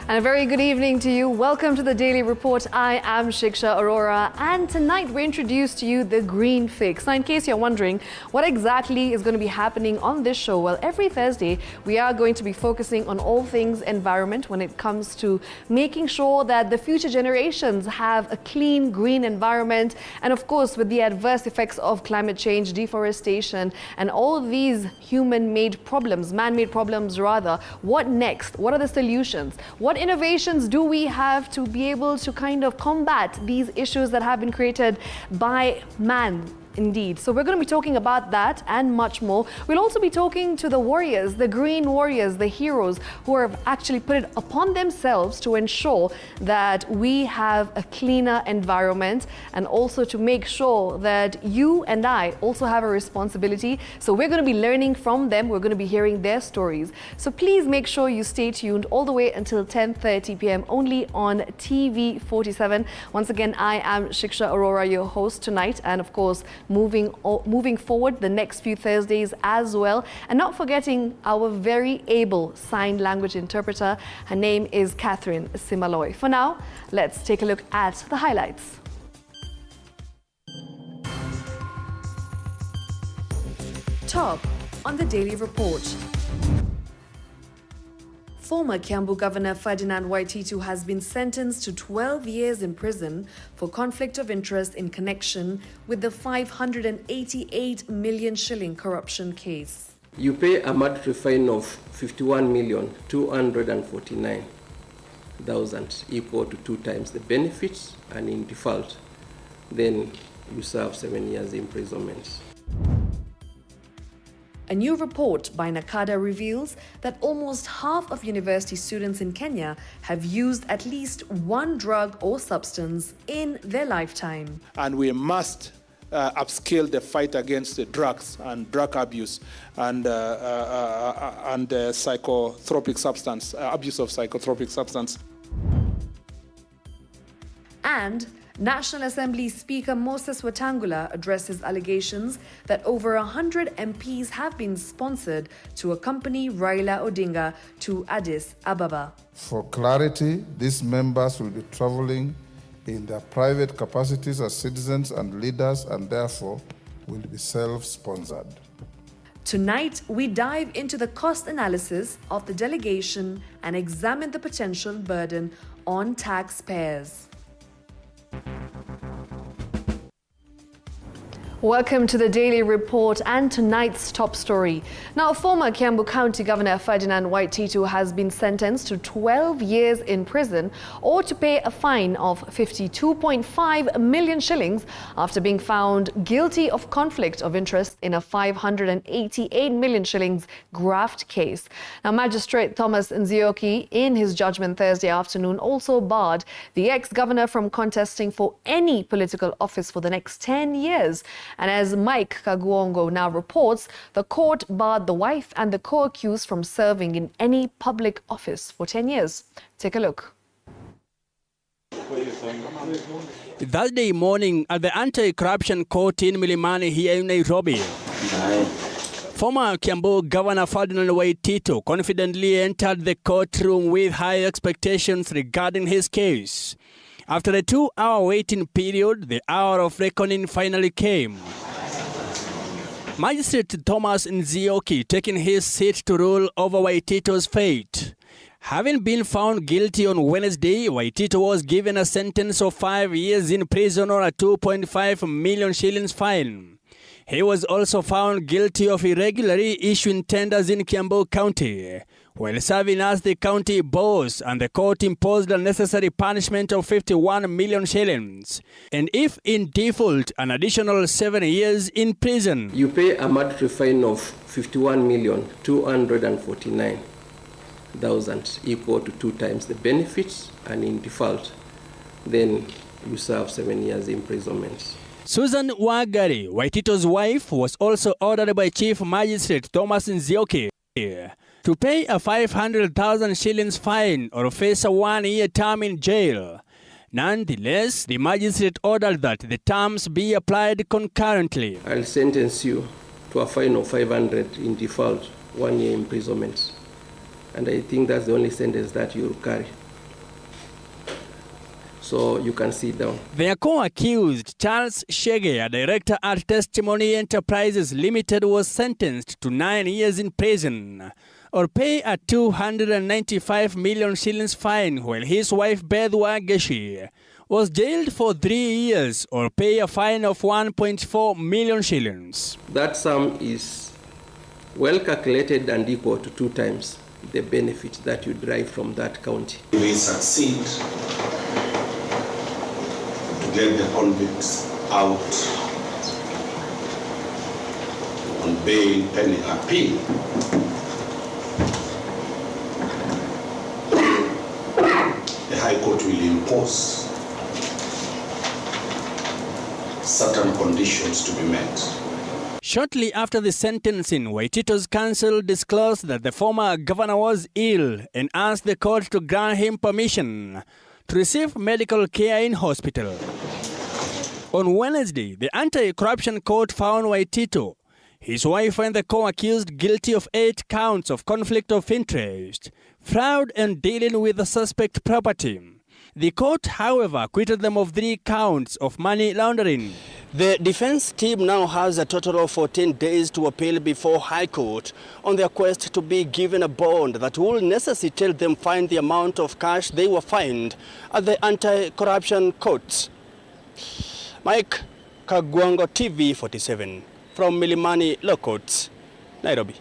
And a very good evening to you. Welcome to the Daily Report. I am Shiksha Arora, and tonight we introduce to you the Green Fix. Now, in case you're wondering what exactly is going to be happening on this show, well, every Thursday we are going to be focusing on all things environment when it comes to making sure that the future generations have a clean, green environment. And of course, with the adverse effects of climate change, deforestation, and all of these human-made problems, man-made problems rather, what next? What are the solutions? What innovations do we have to be able to kind of combat these issues that have been created by man? Indeed. So we're going to be talking about that and much more. We'll also be talking to the warriors, the green warriors, the heroes who have actually put it upon themselves to ensure that we have a cleaner environment, and also to make sure that you and I also have a responsibility. So we're going to be learning from them. We're going to be hearing their stories. So please make sure you stay tuned all the way until 10:30 p.m. only on TV47. Once again, I am Shiksha Arora, your host tonight, and of course, moving forward the next few Thursdays as well. And not forgetting our very able sign language interpreter. Her name is Catherine Simaloy. For now, let's take a look at the highlights. Top on the Daily Report. Former Kiambu Governor Ferdinand Waititu has been sentenced to 12 years in prison for conflict of interest in connection with the 588 million shilling corruption case. You pay a mandatory fine of 51,249,000, equal to 2 times the benefits, and in default, then you serve 7 years imprisonment. A new report by NACADA reveals that almost half of university students in Kenya have used at least one drug or substance in their lifetime. And we must upscale the fight against the drugs and drug abuse and psychotropic substance, abuse of psychotropic substance. And National Assembly Speaker Moses Wetangula addresses allegations that over 100 MPs have been sponsored to accompany Raila Odinga to Addis Ababa. For clarity, these members will be traveling in their private capacities as citizens and leaders, and therefore will be self-sponsored. Tonight, we dive into the cost analysis of the delegation and examine the potential burden on taxpayers. Welcome to the Daily Report and tonight's top story. Now, former Kiambu County Governor Ferdinand Waititu has been sentenced to 12 years in prison or to pay a fine of 52.5 million shillings after being found guilty of conflict of interest in a 588 million shillings graft case. Now, Magistrate Thomas Nzioki, in his judgment Thursday afternoon, also barred the ex-governor from contesting for any political office for the next 10 years. And as Mike Kaguongo now reports, the court barred the wife and the co-accused from serving in any public office for 10 years. Take a look. Thursday morning at the Anti-Corruption Court in Milimani here in Nairobi, former Kiambu Governor Ferdinand Waititu confidently entered the courtroom with high expectations regarding his case. After a 2-hour waiting period, the hour of reckoning finally came. Magistrate Thomas Nzioki taking his seat to rule over Waititu's fate. Having been found guilty on Wednesday, Waititu was given a sentence of 5 years in prison or a 2.5 million shillings fine. He was also found guilty of irregularly issuing tenders in Kiambu County while serving as the county boss, and the court imposed a necessary punishment of 51 million shillings. And if in default, an additional 7 years in prison. You pay a mandatory fine of 51,249,000, equal to 2 times the benefits, and in default, then you serve 7 years imprisonment. Susan Wagari, Waititu's wife, was also ordered by Chief Magistrate Thomas Nzioki to pay a 500,000 shillings fine or face a 1-year term in jail. Nonetheless, the magistrate ordered that the terms be applied concurrently. I'll sentence you to a fine of 500 in default, 1 year imprisonment. And I think that's the only sentence that you'll carry. So you can see down. The co-accused, Charles Shege, a director at Testimony Enterprises Limited, was sentenced to 9 years in prison or pay a 295 million shillings fine, while his wife Bedwa Geshi was jailed for 3 years or pay a fine of 1.4 million shillings. That sum is well calculated and equal to 2 times the benefit that you derive from that county. We succeed to get the convicts out on bail pending appeal. The High Court will impose certain conditions to be met. Shortly after the sentencing, Waititu's counsel disclosed that the former governor was ill and asked the court to grant him permission to receive medical care in hospital. On Wednesday, the anti-corruption court found Waititu, his wife and the co-accused guilty of 8 counts of conflict of interest, fraud and dealing with the suspect property. The court, however, acquitted them of 3 counts of money laundering. The defense team now has a total of 14 days to appeal before High Court on their quest to be given a bond that will necessitate them find the amount of cash they were fined at the anti-corruption courts. Mike Kagwango, TV47 from Milimani Law Courts, Nairobi.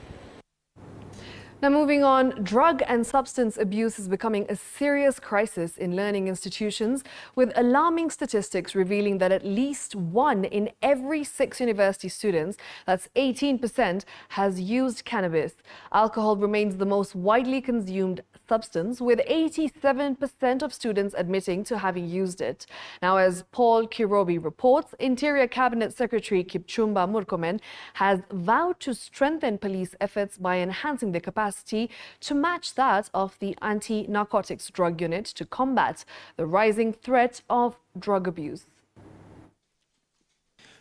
Now moving on, drug and substance abuse is becoming a serious crisis in learning institutions, with alarming statistics revealing that at least 1 in every 6 university students, that's 18%, has used cannabis. Alcohol remains the most widely consumed substance, with 87% of students admitting to having used it. Now, as Paul Kirobi reports, Interior Cabinet Secretary Kipchumba Murkomen has vowed to strengthen police efforts by enhancing the capacity to match that of the Anti-Narcotics Drug Unit to combat the rising threat of drug abuse.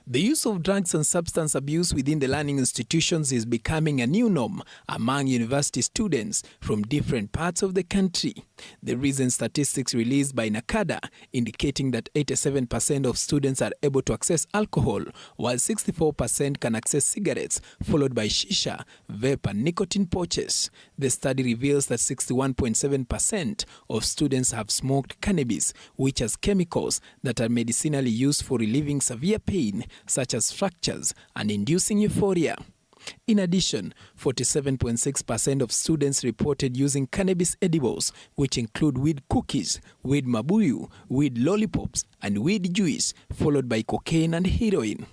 The use of drugs and substance abuse within the learning institutions is becoming a new norm among university students from different parts of the country. The recent statistics released by NACADA indicating that 87% of students are able to access alcohol, while 64% can access cigarettes, followed by shisha, vape and nicotine pouches. The study reveals that 61.7% of students have smoked cannabis, which has chemicals that are medicinally used for relieving severe pain, such as fractures and inducing euphoria. In addition, 47.6% of students reported using cannabis edibles, which include weed cookies, weed mabuyu, weed lollipops, and weed juice, followed by cocaine and heroin.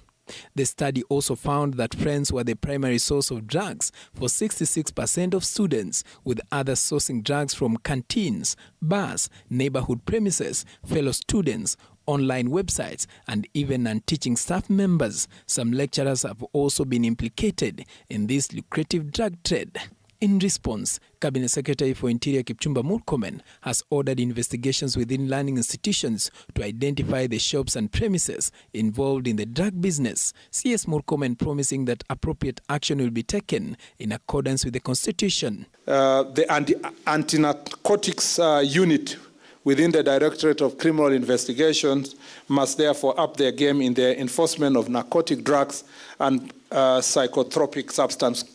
The study also found that friends were the primary source of drugs for 66% of students, with others sourcing drugs from canteens, bars, neighborhood premises, fellow students, online websites, and even non-teaching staff members. Some lecturers have also been implicated in this lucrative drug trade. In response, Cabinet Secretary for Interior Kipchumba Murkomen has ordered investigations within learning institutions to identify the shops and premises involved in the drug business. CS Murkomen promising that appropriate action will be taken in accordance with the Constitution. The anti-narcotics unit within the Directorate of Criminal Investigations must therefore up their game in their enforcement of narcotic drugs and psychotropic substances.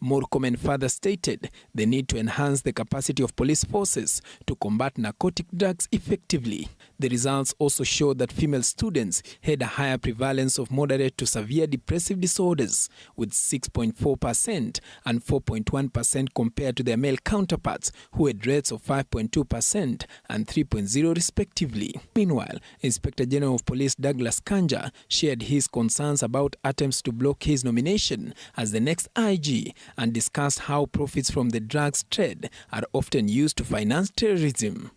Murkomen further stated the need to enhance the capacity of police forces to combat narcotic drugs effectively. The results also showed that female students had a higher prevalence of moderate to severe depressive disorders, with 6.4% and 4.1% compared to their male counterparts, who had rates of 5.2% and 3.0% respectively. Meanwhile, Inspector General of Police Douglas Kanja shared his concerns about attempts to block his nomination as the next IG, and discussed how profits from the drugs trade are often used to finance terrorism.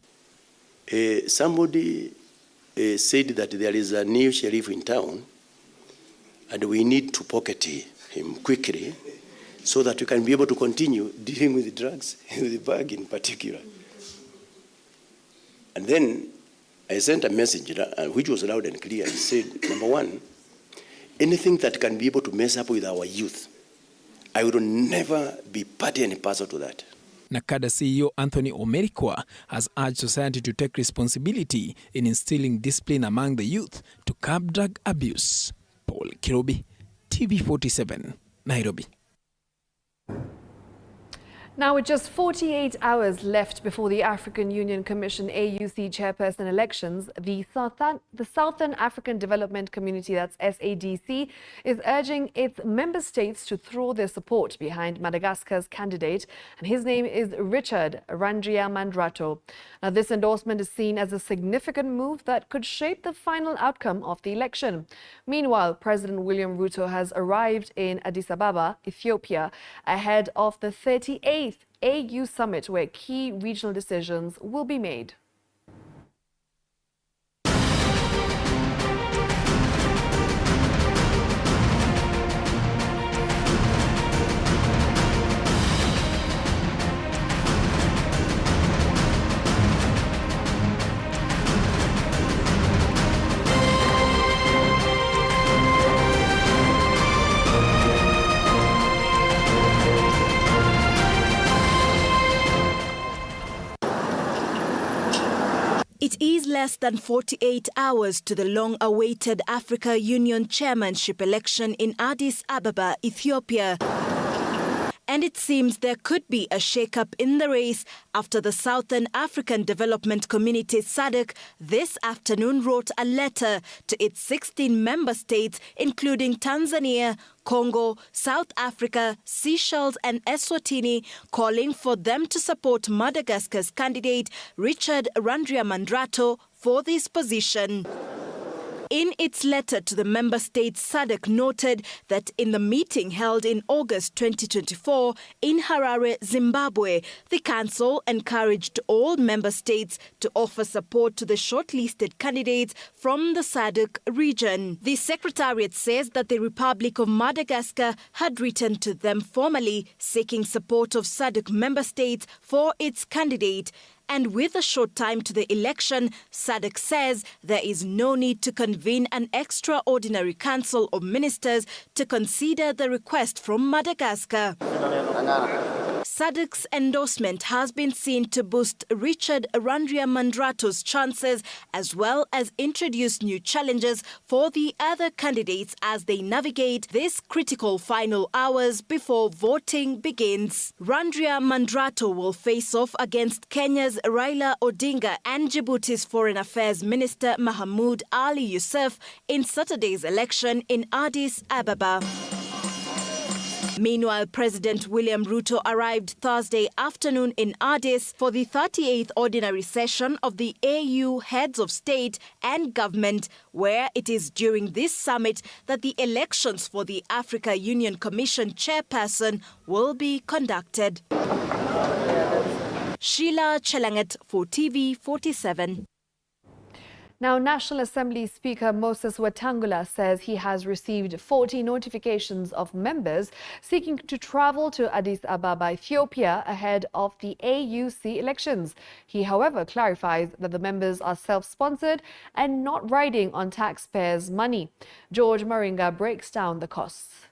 Somebody said that there is a new sheriff in town and we need to pocket him quickly so that we can be able to continue dealing with the drugs, the bag in particular. And then I sent a message which was loud and clear. I said, number one, anything that can be able to mess up with our youth, I will never be party and parcel to that. NACADA CEO Anthony Omerikwa has urged society to take responsibility in instilling discipline among the youth to curb drug abuse. Paul Kirobi, TV47, Nairobi. Now, with just 48 hours left before the African Union Commission AUC chairperson elections, the Southern African Development Community, that's SADC, is urging its member states to throw their support behind Madagascar's candidate, and his name is Richard Randriamandrato. Now, this endorsement is seen as a significant move that could shape the final outcome of the election. Meanwhile, President William Ruto has arrived in Addis Ababa, Ethiopia, ahead of the 38th AU summit where key regional decisions will be made. It is less than 48 hours to the long-awaited Africa Union chairmanship election in Addis Ababa, Ethiopia. And it seems there could be a shake-up in the race after the Southern African Development Community SADC this afternoon wrote a letter to its 16 member states, including Tanzania, Congo, South Africa, Seychelles and Eswatini, calling for them to support Madagascar's candidate Richard Randriamandrato for this position. In its letter to the member states, SADC noted that in the meeting held in August 2024 in Harare, Zimbabwe, the Council encouraged all member states to offer support to the shortlisted candidates from the SADC region. The Secretariat says that the Republic of Madagascar had written to them formally seeking support of SADC member states for its candidate. And with a short time to the election, SADC says there is no need to convene an extraordinary council of ministers to consider the request from Madagascar. SADC's endorsement has been seen to boost Richard Randriamandrato's chances as well as introduce new challenges for the other candidates as they navigate these critical final hours before voting begins. Randriamandrato will face off against Kenya's Raila Odinga and Djibouti's Foreign Affairs Minister Mahmoud Ali Youssef in Saturday's election in Addis Ababa. Meanwhile, President William Ruto arrived Thursday afternoon in Addis for the 38th ordinary session of the AU Heads of State and Government, where it is during this summit that the elections for the Africa Union Commission chairperson will be conducted. Sheila Chelanget for TV47. Now, National Assembly Speaker Moses Wetangula says he has received 40 notifications of members seeking to travel to Addis Ababa, Ethiopia, ahead of the AUC elections. He, however, clarifies that the members are self-sponsored and not riding on taxpayers' money. George Maringa breaks down the costs.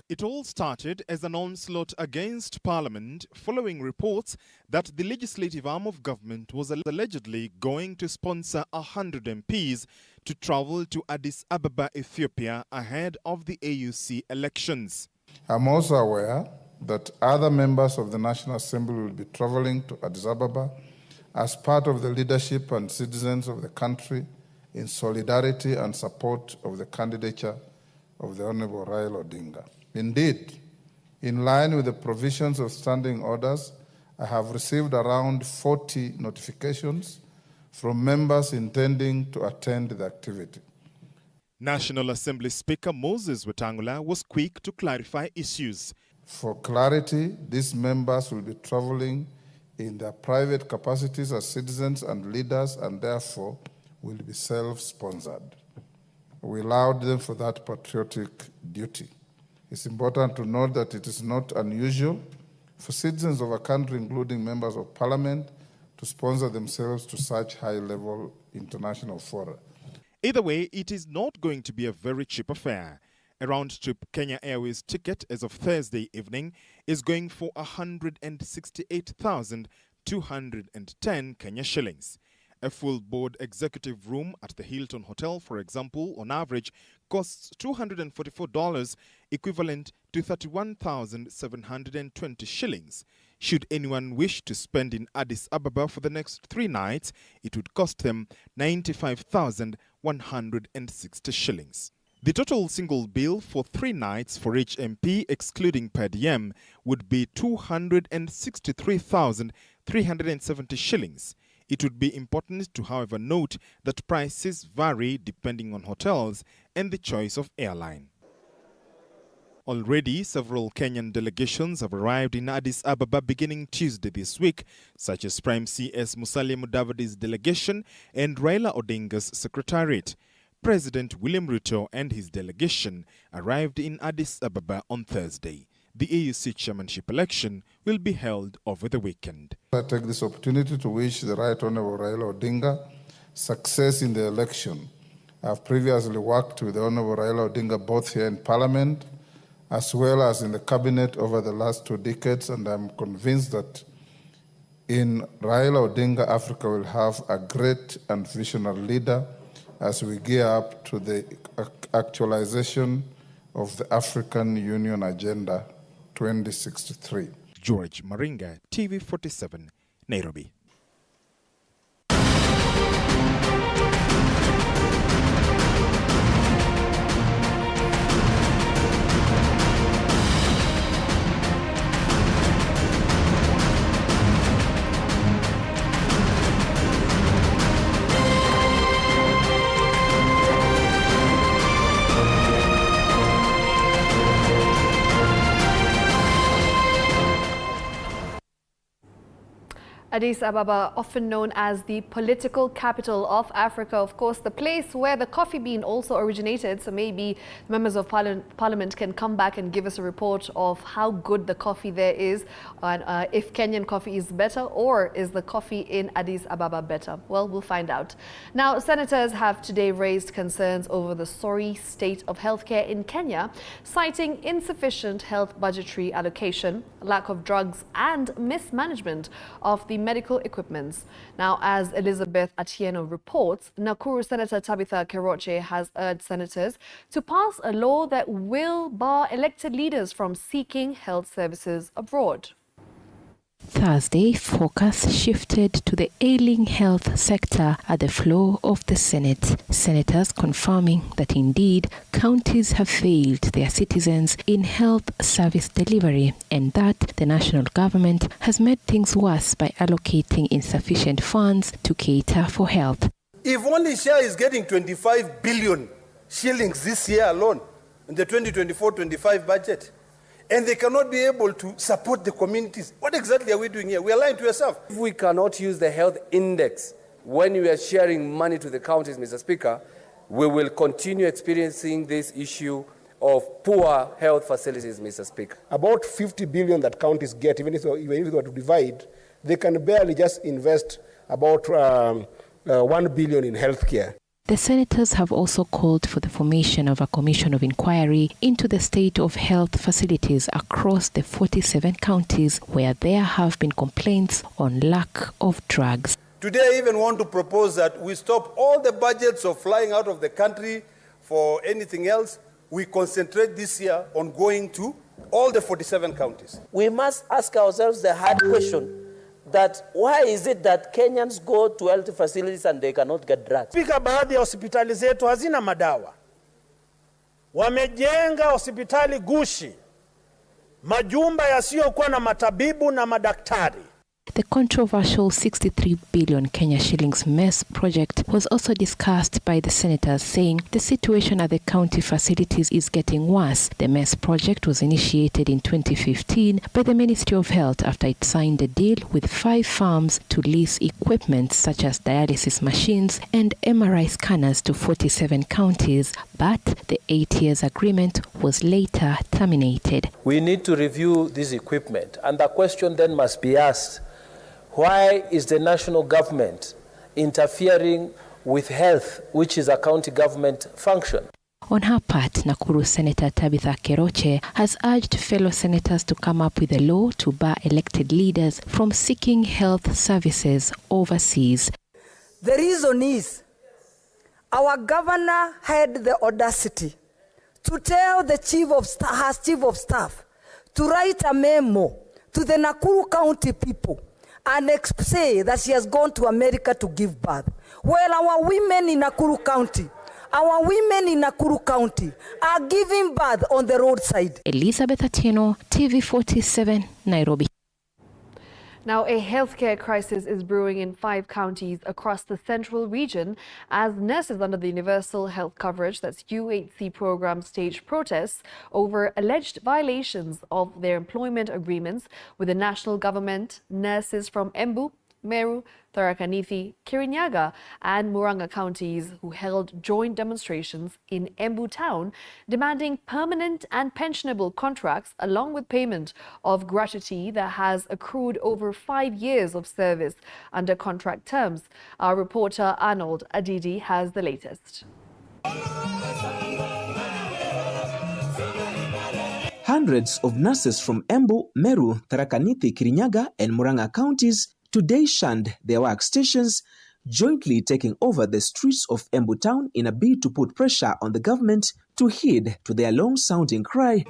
It all started as an onslaught against Parliament following reports that the legislative arm of government was allegedly going to sponsor 100 MPs to travel to Addis Ababa, Ethiopia ahead of the AUC elections. I'm also aware that other members of the National Assembly will be traveling to Addis Ababa as part of the leadership and citizens of the country in solidarity and support of the candidature of the Honorable Raila Odinga. Indeed, in line with the provisions of standing orders, I have received around 40 notifications from members intending to attend the activity. National Assembly Speaker Moses Wetangula was quick to clarify issues. For clarity, these members will be traveling in their private capacities as citizens and leaders and therefore will be self-sponsored. We allowed them for that patriotic duty. It's important to note that it is not unusual for citizens of a country, including members of parliament, to sponsor themselves to such high-level international fora. Either way, it is not going to be a very cheap affair. A round-trip Kenya Airways ticket as of Thursday evening is going for 168,210 Kenya shillings. A full board executive room at the Hilton Hotel, for example, on average costs $244, equivalent to 31,720 shillings. Should anyone wish to spend in Addis Ababa for the next 3 nights, it would cost them 95,160 shillings. The total single bill for 3 nights for each MP, excluding per diem, would be 263,370 shillings. It would be important to, however, note that prices vary depending on hotels and the choice of airline. Already, several Kenyan delegations have arrived in Addis Ababa beginning Tuesday this week, such as Prime CS Musalia Mudavadi's delegation and Raila Odinga's secretariat. President William Ruto and his delegation arrived in Addis Ababa on Thursday. The AUC chairmanship election will be held over the weekend. I take this opportunity to wish the Right Honourable Raila Odinga success in the election. I have previously worked with the Honourable Raila Odinga both here in Parliament as well as in the Cabinet over the last 2 decades, and I'm convinced that in Raila Odinga, Africa will have a great and visionary leader as we gear up to the actualization of the African Union Agenda 2063. George Maringa, TV47, Nairobi. Addis Ababa, often known as the political capital of Africa, of course, the place where the coffee bean also originated. So maybe members of Parliament can come back and give us a report of how good the coffee there is, and if Kenyan coffee is better, or is the coffee in Addis Ababa better? Well, we'll find out. Now, senators have today raised concerns over the sorry state of healthcare in Kenya, citing insufficient health budgetary allocation, lack of drugs, and mismanagement of the medical equipments. Now, as Elizabeth Atieno reports, Nakuru Senator Tabitha Keroche has urged senators to pass a law that will bar elected leaders from seeking health services abroad. Thursday, focus shifted to the ailing health sector at the floor of the Senate. Senators confirming that indeed counties have failed their citizens in health service delivery and that the national government has made things worse by allocating insufficient funds to cater for health. If only Share is getting 25 billion shillings this year alone in the 2024-25 budget, and they cannot be able to support the communities, what exactly are we doing here? We are lying to ourselves. If we cannot use the health index when we are sharing money to the counties, Mr. Speaker, we will continue experiencing this issue of poor health facilities, Mr. Speaker. About 50 billion that counties get, even if they were to divide, they can barely just invest about 1 billion in healthcare. The senators have also called for the formation of a commission of inquiry into the state of health facilities across the 47 counties where there have been complaints on lack of drugs. Today, I even want to propose that we stop all the budgets of flying out of the country for anything else. We concentrate this year on going to all the 47 counties. We must ask ourselves the hard question, that why is it that Kenyans go to health facilities and they cannot get drugs? Spika, baadhi ya hospitali zetu hazina madawa. Wamejenga hospitali gushi, majumba yasiyokuwa na matabibu na madaktari. The controversial 63 billion Kenya shillings MESS project was also discussed by the senators, saying the situation at the county facilities is getting worse. The MESS project was initiated in 2015 by the Ministry of Health after it signed a deal with 5 firms to lease equipment such as dialysis machines and MRI scanners to 47 counties, but the 8 years agreement was later terminated. We need to review this equipment, and the question then must be asked, why is the national government interfering with health, which is a county government function? On her part, Nakuru Senator Tabitha Keroche has urged fellow senators to come up with a law to bar elected leaders from seeking health services overseas. The reason is our governor had the audacity to tell the chief of staff to write a memo to the Nakuru County people and say that she has gone to America to give birth. Well, our women in Nakuru County are giving birth on the roadside. Elizabeth Atieno, TV47, Nairobi. Now, a healthcare crisis is brewing in 5 counties across the central region as nurses under the Universal Health Coverage, that's U8C program, stage protests over alleged violations of their employment agreements with the national government. Nurses from Embu, Meru, Tharaka Nithi, Kirinyaga and Murang'a counties who held joint demonstrations in Embu town demanding permanent and pensionable contracts along with payment of gratuity that has accrued over 5 years of service under contract terms. Our reporter Arnold Adidi has the latest. Hundreds of nurses from Embu, Meru, Tharaka Nithi, Kirinyaga and Murang'a counties today shunned their workstations, jointly taking over the streets of Embu town in a bid to put pressure on the government to heed to their long-sounding cry.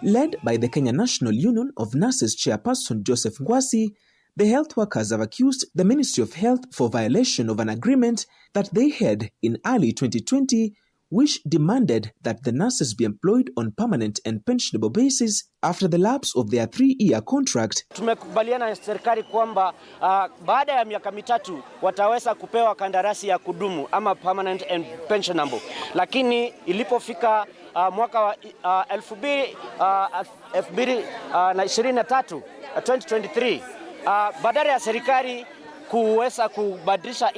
Led by the Kenya National Union of Nurses chairperson Joseph Ngwasi, the health workers have accused the Ministry of Health for violation of an agreement that they had in early 2020, which demanded that the nurses be employed on permanent and pensionable basis after the lapse of their 3-year contract. Tumekubaliana na serikali kwamba baada ya miaka mitatu wataweza kupewa kandarasi ya kudumu ama permanent and pensionable. Lakini ilipofika mwaka wa 2023 badala ya serikali kuweza kubadilisha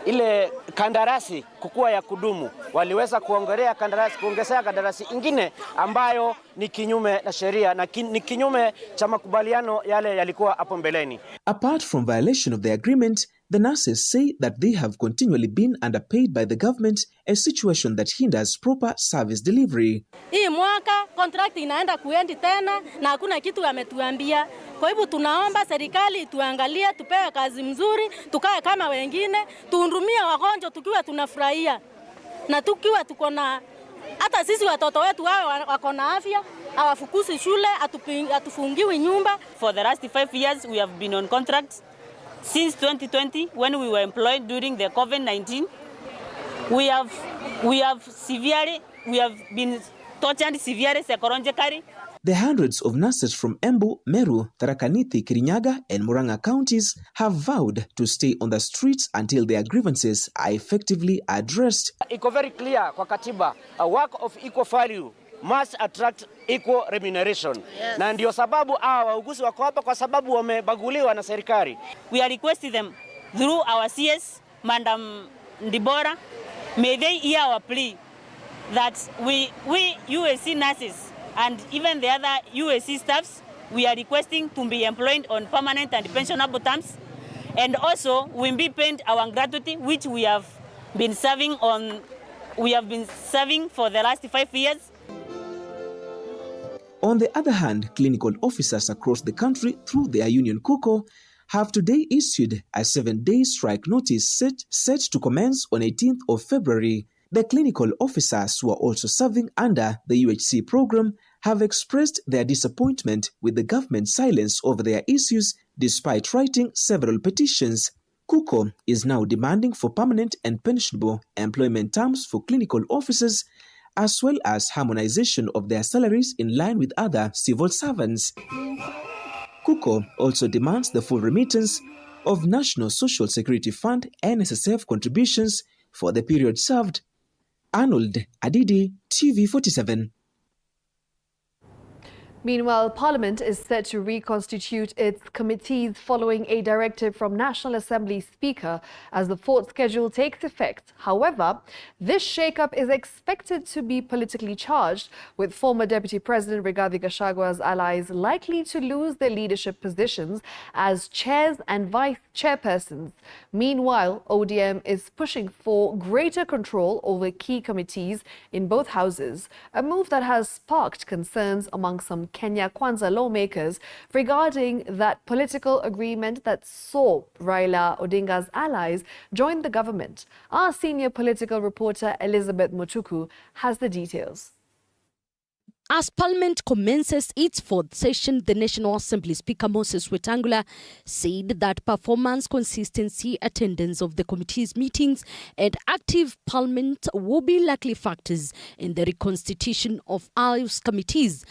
ile kandarasi kukuwa ya kudumu, waliweza kuongezea kandarasi ingine ambayo ni kinyume na sheria na ni kinyume cha makubaliano yale yalikuwa hapo mbeleni. Apart from violation of the agreement, the nurses say that they have continually been underpaid by the government, a situation that hinders proper service delivery. Hii mwaka contract inaenda kuendi tena na hakuna kitu ametuambia. Kwa hivyo tunaomba serikali tuangalie, tupewe kazi mzuri, tukae kama wengine, tuhudumie wagonjwa tukiwa tunafurahia. Na tukiwa tuko na hata sisi watoto wetu wao wako na afya, hawafukusi shule, atufungiwi nyumba. For the last 5 years we have been on contracts. Since 2020, when we were employed during the COVID-19, we have been tortured severely psychologically. The hundreds of nurses from Embu, Meru, Tharaka Nithi, Kirinyaga and Murang'a counties have vowed to stay on the streets until their grievances are effectively addressed. Iko very clear kwa katiba, a work of equal value must attract equal remuneration. Yes. Na ndio sababu wauguzi wako hapa kwa sababu wamebaguliwa na serikali. We are requesting them through our CS, Madam Ndibora, may they hear our plea that we UAC nurses and even the other UAC staffs, we are requesting to be employed on permanent and pensionable terms, and also we be paid our gratuity, which we have been serving for the last 5 years. On the other hand, clinical officers across the country through their union KUKO have today issued a 7-day strike notice set to commence on 18th of February. The clinical officers who are also serving under the UHC program have expressed their disappointment with the government's silence over their issues despite writing several petitions. KUKO is now demanding for permanent and pensionable employment terms for clinical officers, as well as harmonization of their salaries in line with other civil servants. KUKO also demands the full remittance of National Social Security Fund NSSF contributions for the period served. Arnold Adidi, TV47. Meanwhile, Parliament is set to reconstitute its committees following a directive from National Assembly Speaker as the fourth schedule takes effect. However, this shake-up is expected to be politically charged, with former Deputy President Rigathi Gachagwa's allies likely to lose their leadership positions as chairs and vice chairpersons. Meanwhile, ODM is pushing for greater control over key committees in both houses, a move that has sparked concerns among some Kenya Kwanza lawmakers regarding that political agreement that saw Raila Odinga's allies join the government. Our senior political reporter Elizabeth Mutuku has the details. As Parliament commences its fourth session, the National Assembly Speaker Moses Wetangula said that performance, consistency, attendance of the committee's meetings and active Parliament will be likely factors in the reconstitution of House committees.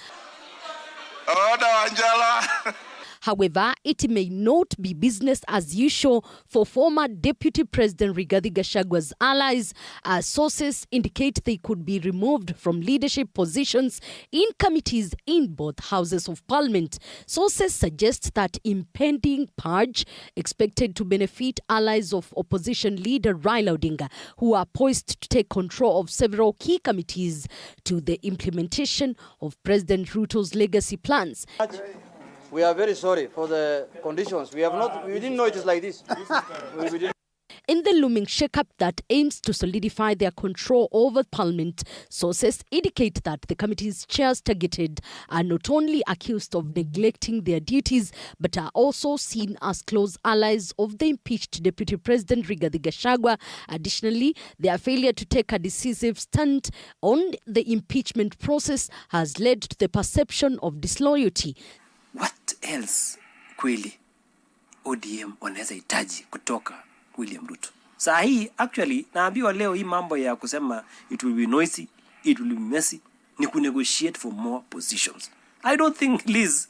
Order, Angela. However, it may not be business as usual for former Deputy President Rigathi Gachagwa's allies, as sources indicate they could be removed from leadership positions in committees in both houses of Parliament. Sources suggest that impending purge expected to benefit allies of opposition leader Raila Odinga, who are poised to take control of several key committees to the implementation of President Ruto's legacy plans. We are very sorry for the conditions. We didn't know it is like this. In the looming shake-up that aims to solidify their control over Parliament, sources indicate that the committee's chairs targeted are not only accused of neglecting their duties, but are also seen as close allies of the impeached Deputy President Rigathi Gachagua. Additionally, their failure to take a decisive stand on the impeachment process has led to the perception of disloyalty. What else kweli ODM wanaweza hitaji kutoka William Ruto? Saa hii actually naambiwa leo hii mambo ya kusema it will be noisy, it will be messy, ni kunegotiate for more positions. I don't think Liz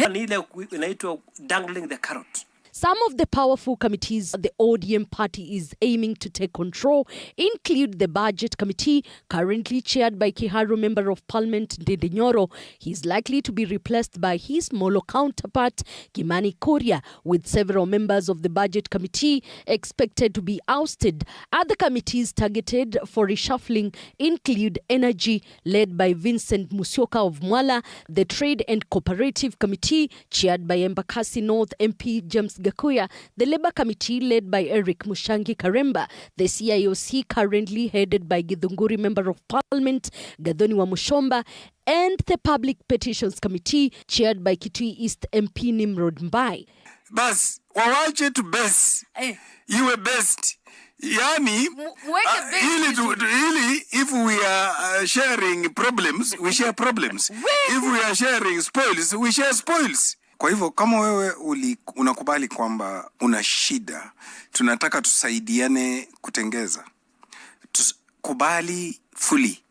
ni ile inaitwa dangling the carrot. Some of the powerful committees the ODM party is aiming to take control include the Budget Committee, currently chaired by Kiharu Member of Parliament Ndindi Nyoro. He is likely to be replaced by his Molo counterpart, Kimani Kuria, with several members of the Budget Committee expected to be ousted. Other committees targeted for reshuffling include Energy, led by Vincent Musyoka of Mwala, the Trade and Cooperative Committee, chaired by Embakasi North MP James Gakuya, the Labour Committee led by Eric Mushangi Karemba, the CIOC currently headed by Githunguri Member of Parliament Gathoni wa Mushomba, and the Public Petitions Committee chaired by Kitui East MP Nimrod Mbai. Bas, wawache tu best. You were best. Yani, if we are sharing problems, we share problems. If we are sharing spoils, we share spoils. Kwa hivyo kama wewe unakubali kwamba una shida, tunataka tusaidiane kutengeza. Kubali fully.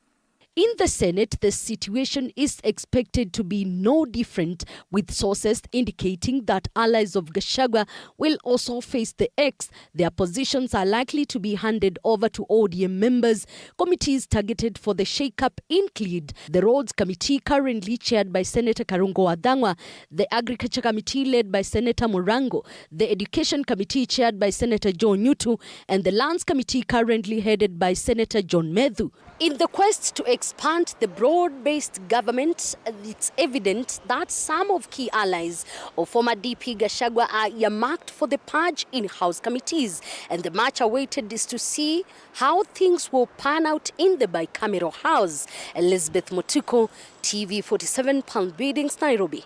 In the Senate, the situation is expected to be no different, with sources indicating that allies of Gachagua will also face the axe. Their positions are likely to be handed over to ODM members. Committees targeted for the shake-up include the Roads Committee, currently chaired by Senator Karungo Wadhangwa, the Agriculture Committee led by Senator Murango, the Education Committee chaired by Senator John Nyutu, and the Lands Committee currently headed by Senator John Medhu. In the quest to expand the broad-based government, it's evident that some of key allies of former DP Gachagua are earmarked for the purge in House committees, and the much awaited is to see how things will pan out in the bicameral House. Elizabeth Mutuku, TV47, Palm Buildings, Nairobi.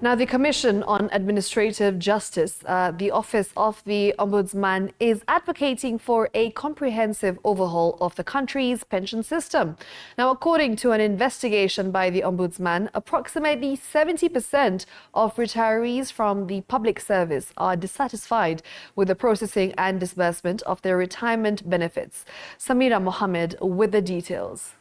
Now, the Commission on Administrative Justice, the Office of the Ombudsman, is advocating for a comprehensive overhaul of the country's pension system. Now, according to an investigation by the Ombudsman, approximately 70% of retirees from the public service are dissatisfied with the processing and disbursement of their retirement benefits. Samira Mohammed with the details.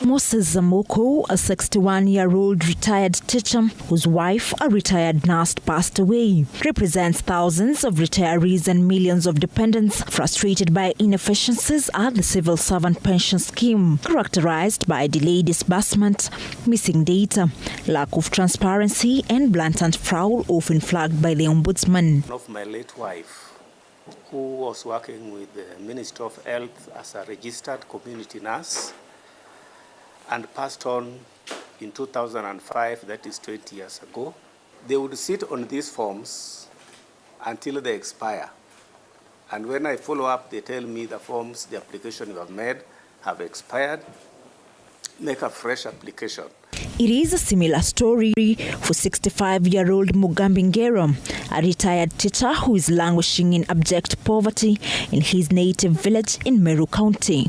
Moses Zamoko, a 61-year-old retired teacher whose wife, a retired nurse, passed away, represents thousands of retirees and millions of dependents frustrated by inefficiencies at the civil servant pension scheme, characterized by delayed disbursement, missing data, lack of transparency, and blatant fraud often flagged by the Ombudsman. Of my late wife, who was working with the Ministry of Health as a registered community nurse, and passed on in 2005, that is 20 years ago. They would sit on these forms until they expire. And when I follow up, they tell me the forms, the application you have made have expired. Make a fresh application. It is a similar story for 65-year-old Mugambi Ngero, a retired teacher who is languishing in abject poverty in his native village in Meru County.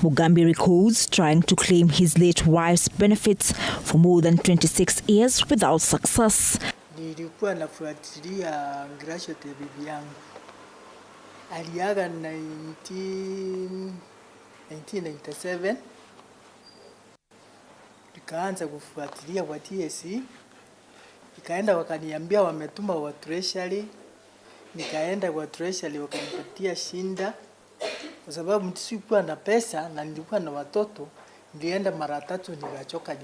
Mugambi recalls trying to claim his late wife's benefits for more than 26 years without success. Nilikuwa nafuatilia graduate bibi yangu. Aliaga 1997. Nikaanza kufuatilia kwa TSC. Nikaenda wakaniambia wametuma wa treasury. Nikaenda kwa treasury wakanipatia shinda. Kwa sababu sikuwa na pesa na nilikuwa na watoto, nilienda mara 3 nikachoka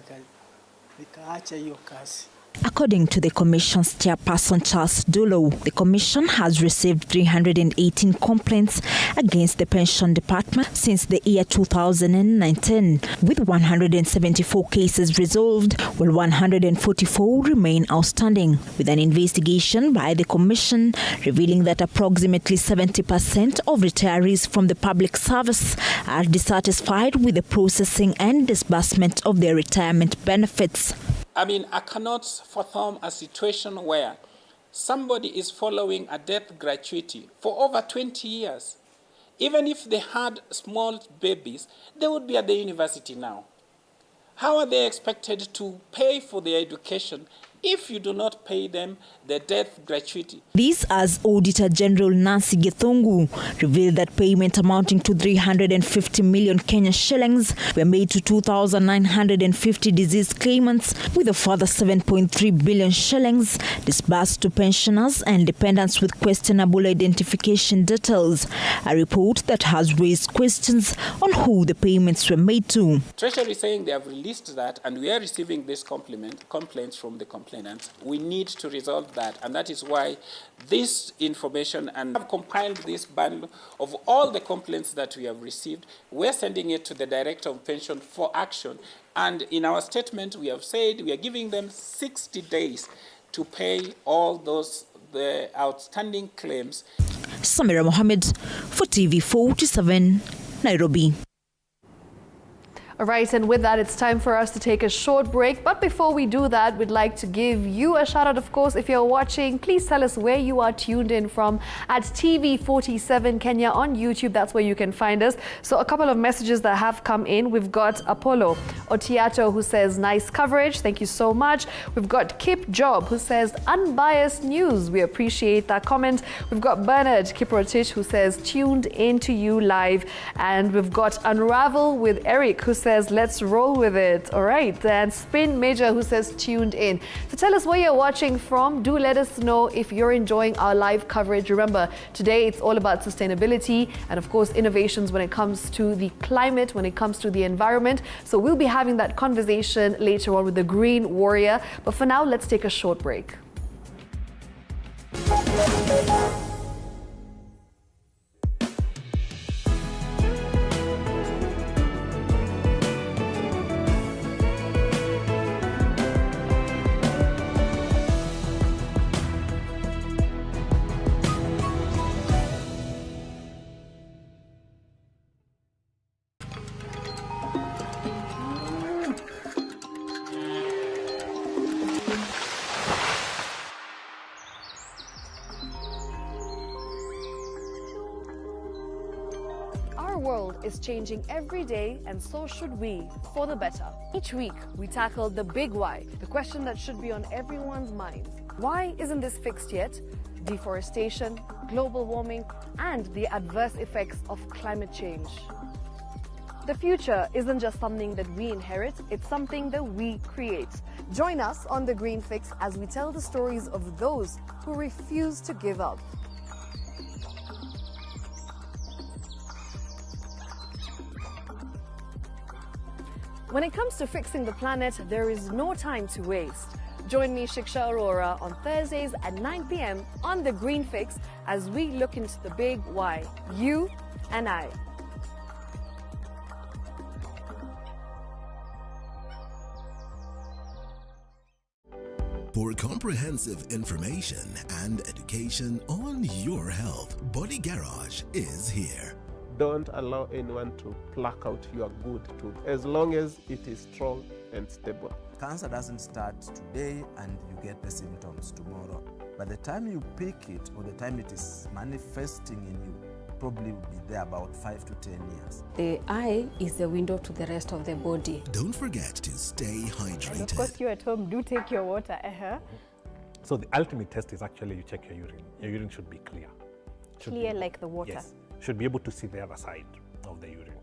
nikaacha hiyo kazi. According to the Commission's chairperson, Charles Dulo, the Commission has received 318 complaints against the Pension Department since the year 2019, with 174 cases resolved, while 144 remain outstanding, with an investigation by the Commission revealing that approximately 70% of retirees from the public service are dissatisfied with the processing and disbursement of their retirement benefits. I mean, I cannot fathom a situation where somebody is following a death gratuity for over 20 years. Even if they had small babies, they would be at the university now. How are they expected to pay for their education if you do not pay them the death gratuity? This as Auditor General Nancy Githungu revealed that payment amounting to 350 million Kenyan shillings were made to 2,950 disease claimants, with a further 7.3 billion shillings disbursed to pensioners and dependents with questionable identification details, a report that has raised questions on who the payments were made to. Treasury is saying they have released that, and we are receiving this complaints from the complainants. We need to resolve that, and that is why this information, and I've compiled this bundle of all the complaints that we have received. We're sending it to the Director of Pension for action, and in our statement we have said we are giving them 60 days to pay all the outstanding claims. Samira Mohammed for TV47, Nairobi. All right, and with that, it's time for us to take a short break. But before we do that, we'd like to give you a shout out, of course. If you're watching, please tell us where you are tuned in from at TV47 Kenya on YouTube. That's where you can find us. So a couple of messages that have come in. We've got Apollo Otiato who says, nice coverage. Thank you so much. We've got Kip Job who says, unbiased news. We appreciate that comment. We've got Bernard Kiprotich who says, tuned into you live. And we've got Unravel with Eric who says, let's roll with it. All right, and Spin Major who says tuned in. So tell us where you're watching from. Do let us know if you're enjoying our live coverage. Remember, today it's all about sustainability and of course innovations when it comes to the climate, when it comes to the environment. So we'll be having that conversation later on with the Green Warrior. But for now, let's take a short break. Our world is changing every day, and so should we, for the better. Each week, we tackle the big why, the question that should be on everyone's mind. Why isn't this fixed yet? Deforestation, global warming, and the adverse effects of climate change. The future isn't just something that we inherit, it's something that we create. Join us on The Green Fix as we tell the stories of those who refuse to give up. When it comes to fixing the planet, there is no time to waste. Join me, Shiksha Arora, on Thursdays at 9 p.m. on The Green Fix as we look into the big why, you and I. For comprehensive information and education on your health, Body Garage is here. Don't allow anyone to pluck out your good tooth as long as it is strong and stable. Cancer doesn't start today and you get the symptoms tomorrow. By the time you pick it or the time it is manifesting in you, probably will be there about 5 to 10 years. The eye is the window to the rest of the body. Don't forget to stay hydrated. And of course, you at home do take your water. So the ultimate test is actually you check your urine. Your urine should be clear. Clear like the water? Yes. Should be able to see the other side of the urine.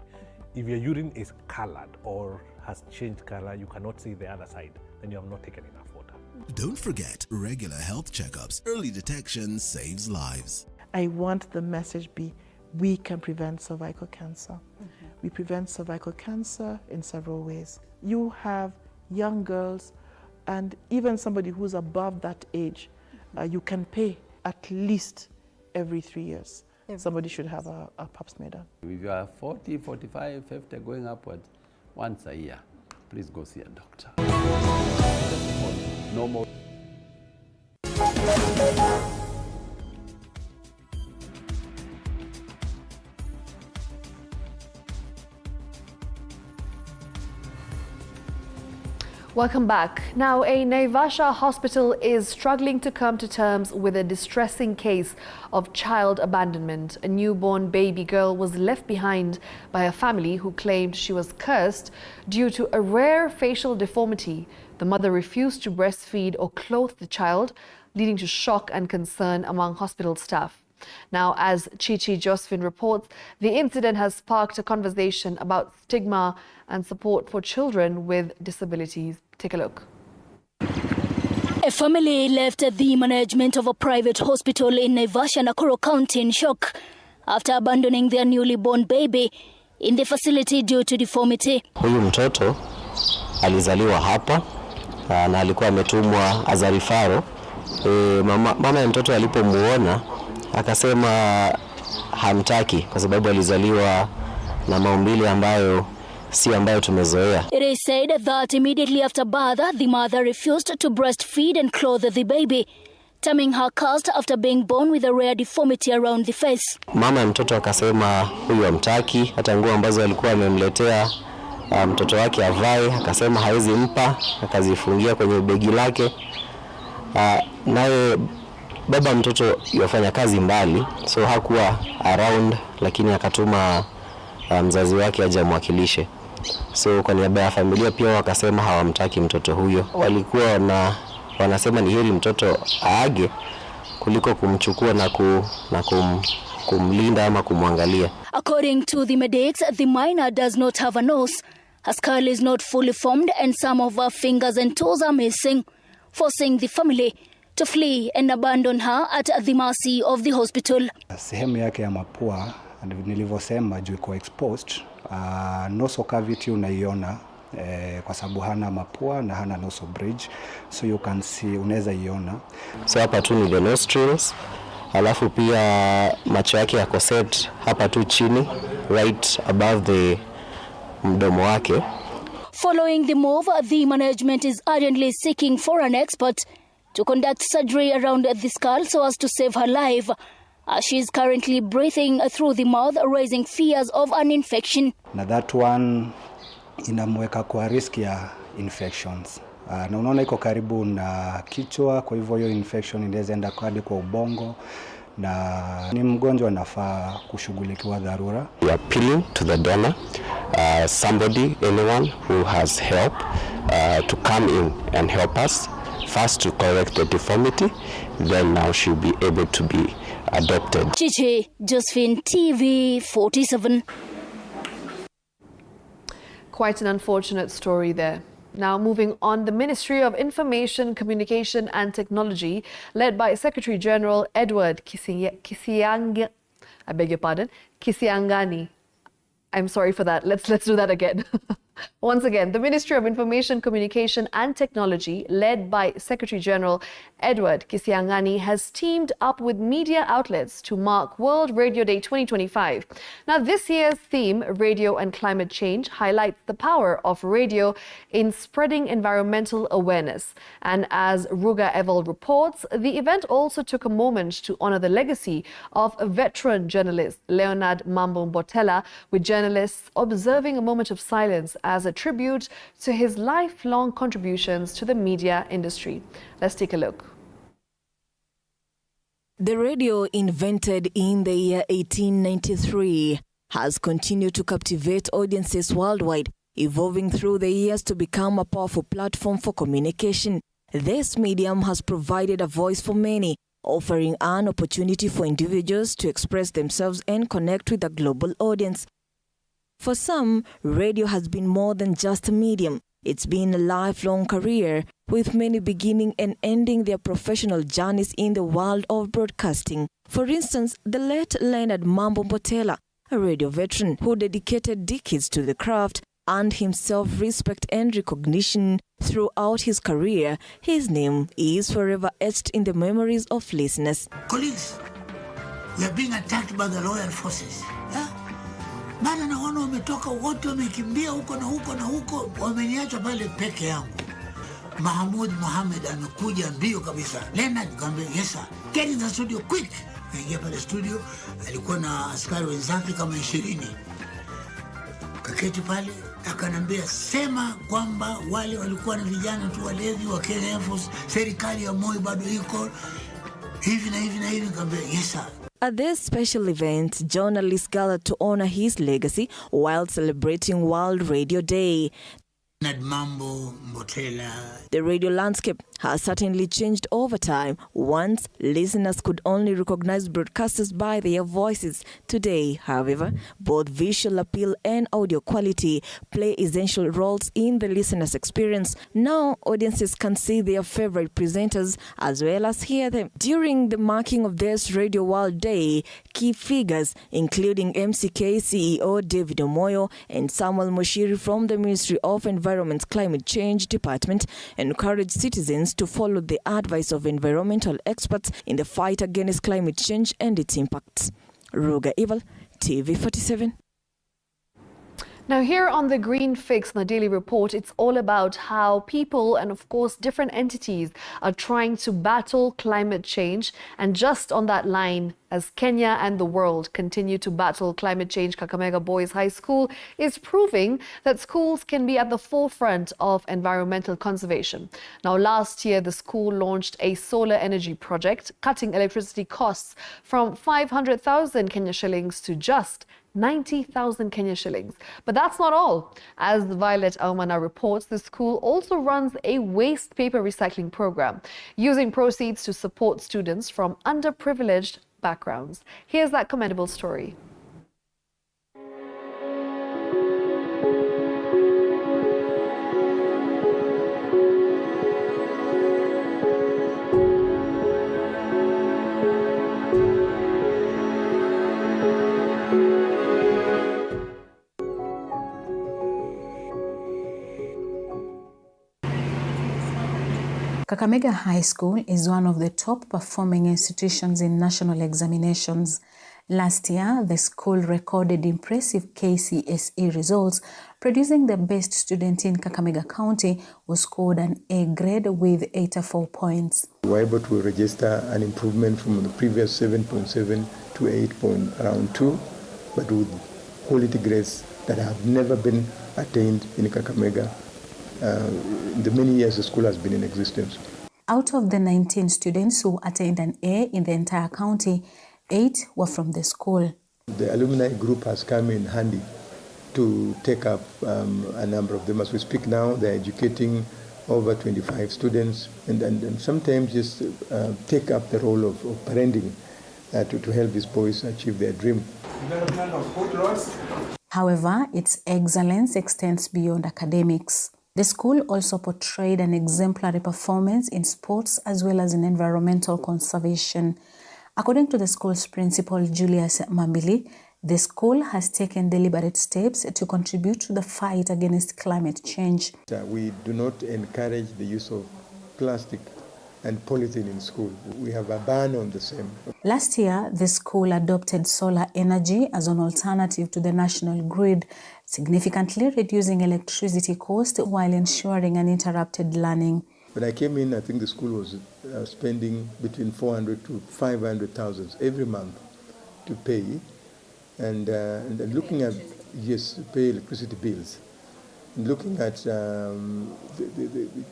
If your urine is colored or has changed color, you cannot see the other side, then you have not taken enough water. Don't forget regular health checkups. Early detection saves lives. I want the message be, we can prevent cervical cancer. We prevent cervical cancer in several ways. You have young girls and even somebody who's above that age, you can pay at least every 3 years. Somebody should have a pap smear done. If you are 40, 45, 50 going upwards, once a year, please go see a doctor. No more. Welcome back. Now, a Naivasha hospital is struggling to come to terms with a distressing case of child abandonment. A newborn baby girl was left behind by a family who claimed she was cursed due to a rare facial deformity. The mother refused to breastfeed or clothe the child, leading to shock and concern among hospital staff. Now, as Chichi Josephine reports, the incident has sparked a conversation about stigma and support for children with disabilities. Take a look. A family left the management of a private hospital in Naivasha, Nakuru County in shock after abandoning their newly born baby in the facility due to deformity. Huyu mtoto alizaliwa hapa na alikuwa ametumwa as a referral. Mama ya mtoto alipomuona akasema hamtaki kwa sababu alizaliwa na maumbile ambayo si ambayo tumezoea. It is said that immediately after birth, the mother refused to breastfeed and clothe the baby, terming her cursed after being born with a rare deformity around the face. Mama ya mtoto akasema huyu hamtaki, hata nguo ambazo alikuwa amemletea mtoto wake avae akasema hawezi mpa, akazifungia kwenye begi lake. Naye baba mtoto yafanya kazi mbali, so hakuwa around, lakini akatuma mzazi wake aje amwakilishe. So kwa niaba ya familia pia wakasema hawamtaki mtoto huyo. Walikuwa wanasema ni heri mtoto aage kuliko kumchukua na kumlinda ama kumwangalia. According to the medics, the minor does not have a nose, her skull is not fully formed and some of her fingers and toes are missing, forcing the family to flee and abandon her at the mercy of the hospital. Sehemu yake ya mapua nilivyosema juu iko exposed, noso cavity unaiona kwa sababu hana mapua na hana noso bridge, so you can see, unaweza iona. So hapa tu ni the nostrils, alafu pia macho yake yako set hapa tu chini right above the mdomo wake. Following the move, the management is urgently seeking for an expert to conduct surgery around the skull so as to save her life, as she is currently breathing through the mouth, raising fears of an infection. Na that one inamweka kwa risk ya infections. Na unaona iko karibu na kichwa, kwa hivyo hiyo infection inaweza enda hadi kwa ubongo na ni mgonjwa anafaa kushughulikiwa dharura. We are appealing to the donor, somebody, anyone who has help, to come in and help us. First to correct the deformity, then now she'll be able to be adopted. Chichi Josephine, TV47. Quite an unfortunate story there. Now moving on, the Ministry of Information, Communication and Technology, led by Secretary General Edward Kisiangani. I'm sorry for that. Let's do that again. Once again, the Ministry of Information, Communication and Technology, led by Secretary General Edward Kisiangani, has teamed up with media outlets to mark World Radio Day 2025. Now, this year's theme, Radio and Climate Change, highlights the power of radio in spreading environmental awareness. And as Ruga Eval reports, the event also took a moment to honor the legacy of a veteran journalist, Leonard Mambo Mbotela, with journalists observing a moment of silence as a tribute to his lifelong contributions to the media industry. Let's take a look. The radio, invented in the year 1893, has continued to captivate audiences worldwide, evolving through the years to become a powerful platform for communication. This medium has provided a voice for many, offering an opportunity for individuals to express themselves and connect with a global audience. For some, radio has been more than just a medium. It's been a lifelong career, with many beginning and ending their professional journeys in the world of broadcasting. For instance, the late Leonard Mambo Mbotela, a radio veteran who dedicated decades to the craft, earned himself respect and recognition throughout his career. His name is forever etched in the memories of listeners. Colleagues, we are being attacked by the loyal forces. Bana naona wametoka wote wamekimbia huko na huko na huko, wameniacha pale peke yangu. Mahmoud Mohamed amekuja mbio kabisa. Leonard gambe, yes sir, get in the studio quick. Kaingia pale studio, alikuwa na askari wenzake kama 20. Kaketi pale, akanambia sema kwamba wale walikuwa na vijana tu walevi wa Kenya Air Force, serikali ya Moi bado iko hivi na hivi na hivi. Gambe, yes sir. At this special event, journalists gathered to honor his legacy while celebrating World Radio Day. The radio landscape has certainly changed over time. Once, listeners could only recognize broadcasters by their voices. Today, however, both visual appeal and audio quality play essential roles in the listener's experience. Now, audiences can see their favorite presenters as well as hear them. During the marking of this Radio World Day, key figures, including MCK CEO David Omoyo and Samuel Moshiri from the Ministry of Environment Climate Change Department, encourage citizens to follow the advice of environmental experts in the fight against climate change and its impacts. Ruga Eval, TV47. Now here on the Green Fix, on the Daily Report, it's all about how people and of course different entities are trying to battle climate change. And just on that line, as Kenya and the world continue to battle climate change, Kakamega Boys High School is proving that schools can be at the forefront of environmental conservation. Now last year, the school launched a solar energy project, cutting electricity costs from 500,000 Kenya shillings to just 90,000 Kenya shillings. But that's not all. As Violet Aumana reports, the school also runs a waste paper recycling program, using proceeds to support students from underprivileged backgrounds. Here's that commendable story. Kakamega High School is one of the top performing institutions in national examinations. Last year, the school recorded impressive KCSE results, producing the best student in Kakamega County, who scored an A grade with 84 points. We were able to register an improvement from the previous 7.7 to 8.2, but with quality grades that have never been attained in Kakamega. In the many years the school has been in existence. Out of the 19 students who attained an A in the entire county, 8 were from the school. The alumni group has come in handy to take up a number of them. As we speak now, they're educating over 25 students and sometimes just take up the role of parenting to help these boys achieve their dream. However, its excellence extends beyond academics. The school also portrayed an exemplary performance in sports as well as in environmental conservation. According to the school's principal, Julius Mambili, the school has taken deliberate steps to contribute to the fight against climate change. We do not encourage the use of plastic and polythene in school. We have a ban on the same. Last year, the school adopted solar energy as an alternative to the national grid, significantly reducing electricity costs while ensuring uninterrupted learning. When I came in, I think the school was spending between 400 to 500,000 every month to pay, and looking at, yes, pay electricity bills. Looking at the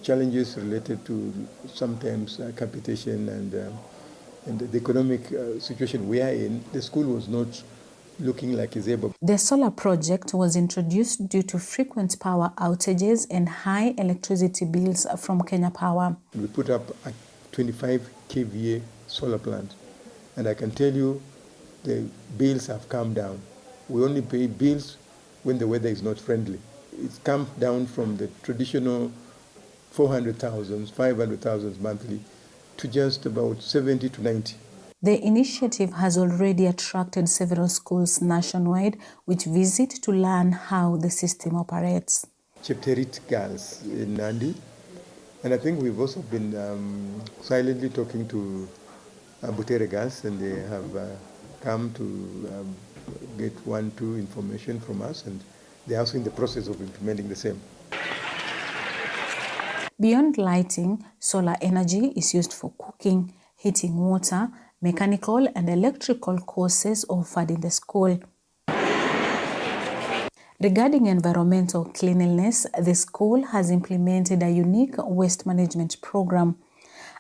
challenges related to sometimes capitation and the economic situation we are in, the school was not looking like it's able. The solar project was introduced due to frequent power outages and high electricity bills from Kenya Power. We put up a 25 kVA solar plant, and I can tell you the bills have come down. We only pay bills when the weather is not friendly. It's come down from the traditional 400,000, 500,000 monthly to just about 70 to 90. The initiative has already attracted several schools nationwide which visit to learn how the system operates. Chepterit girls in Nandi, and I think we've also been silently talking to Butere girls, and they have come to get 1-2 information from us, and they're also in the process of implementing the same. Beyond lighting, solar energy is used for cooking, heating water, mechanical and electrical courses offered in the school. Regarding environmental cleanliness, the school has implemented a unique waste management program.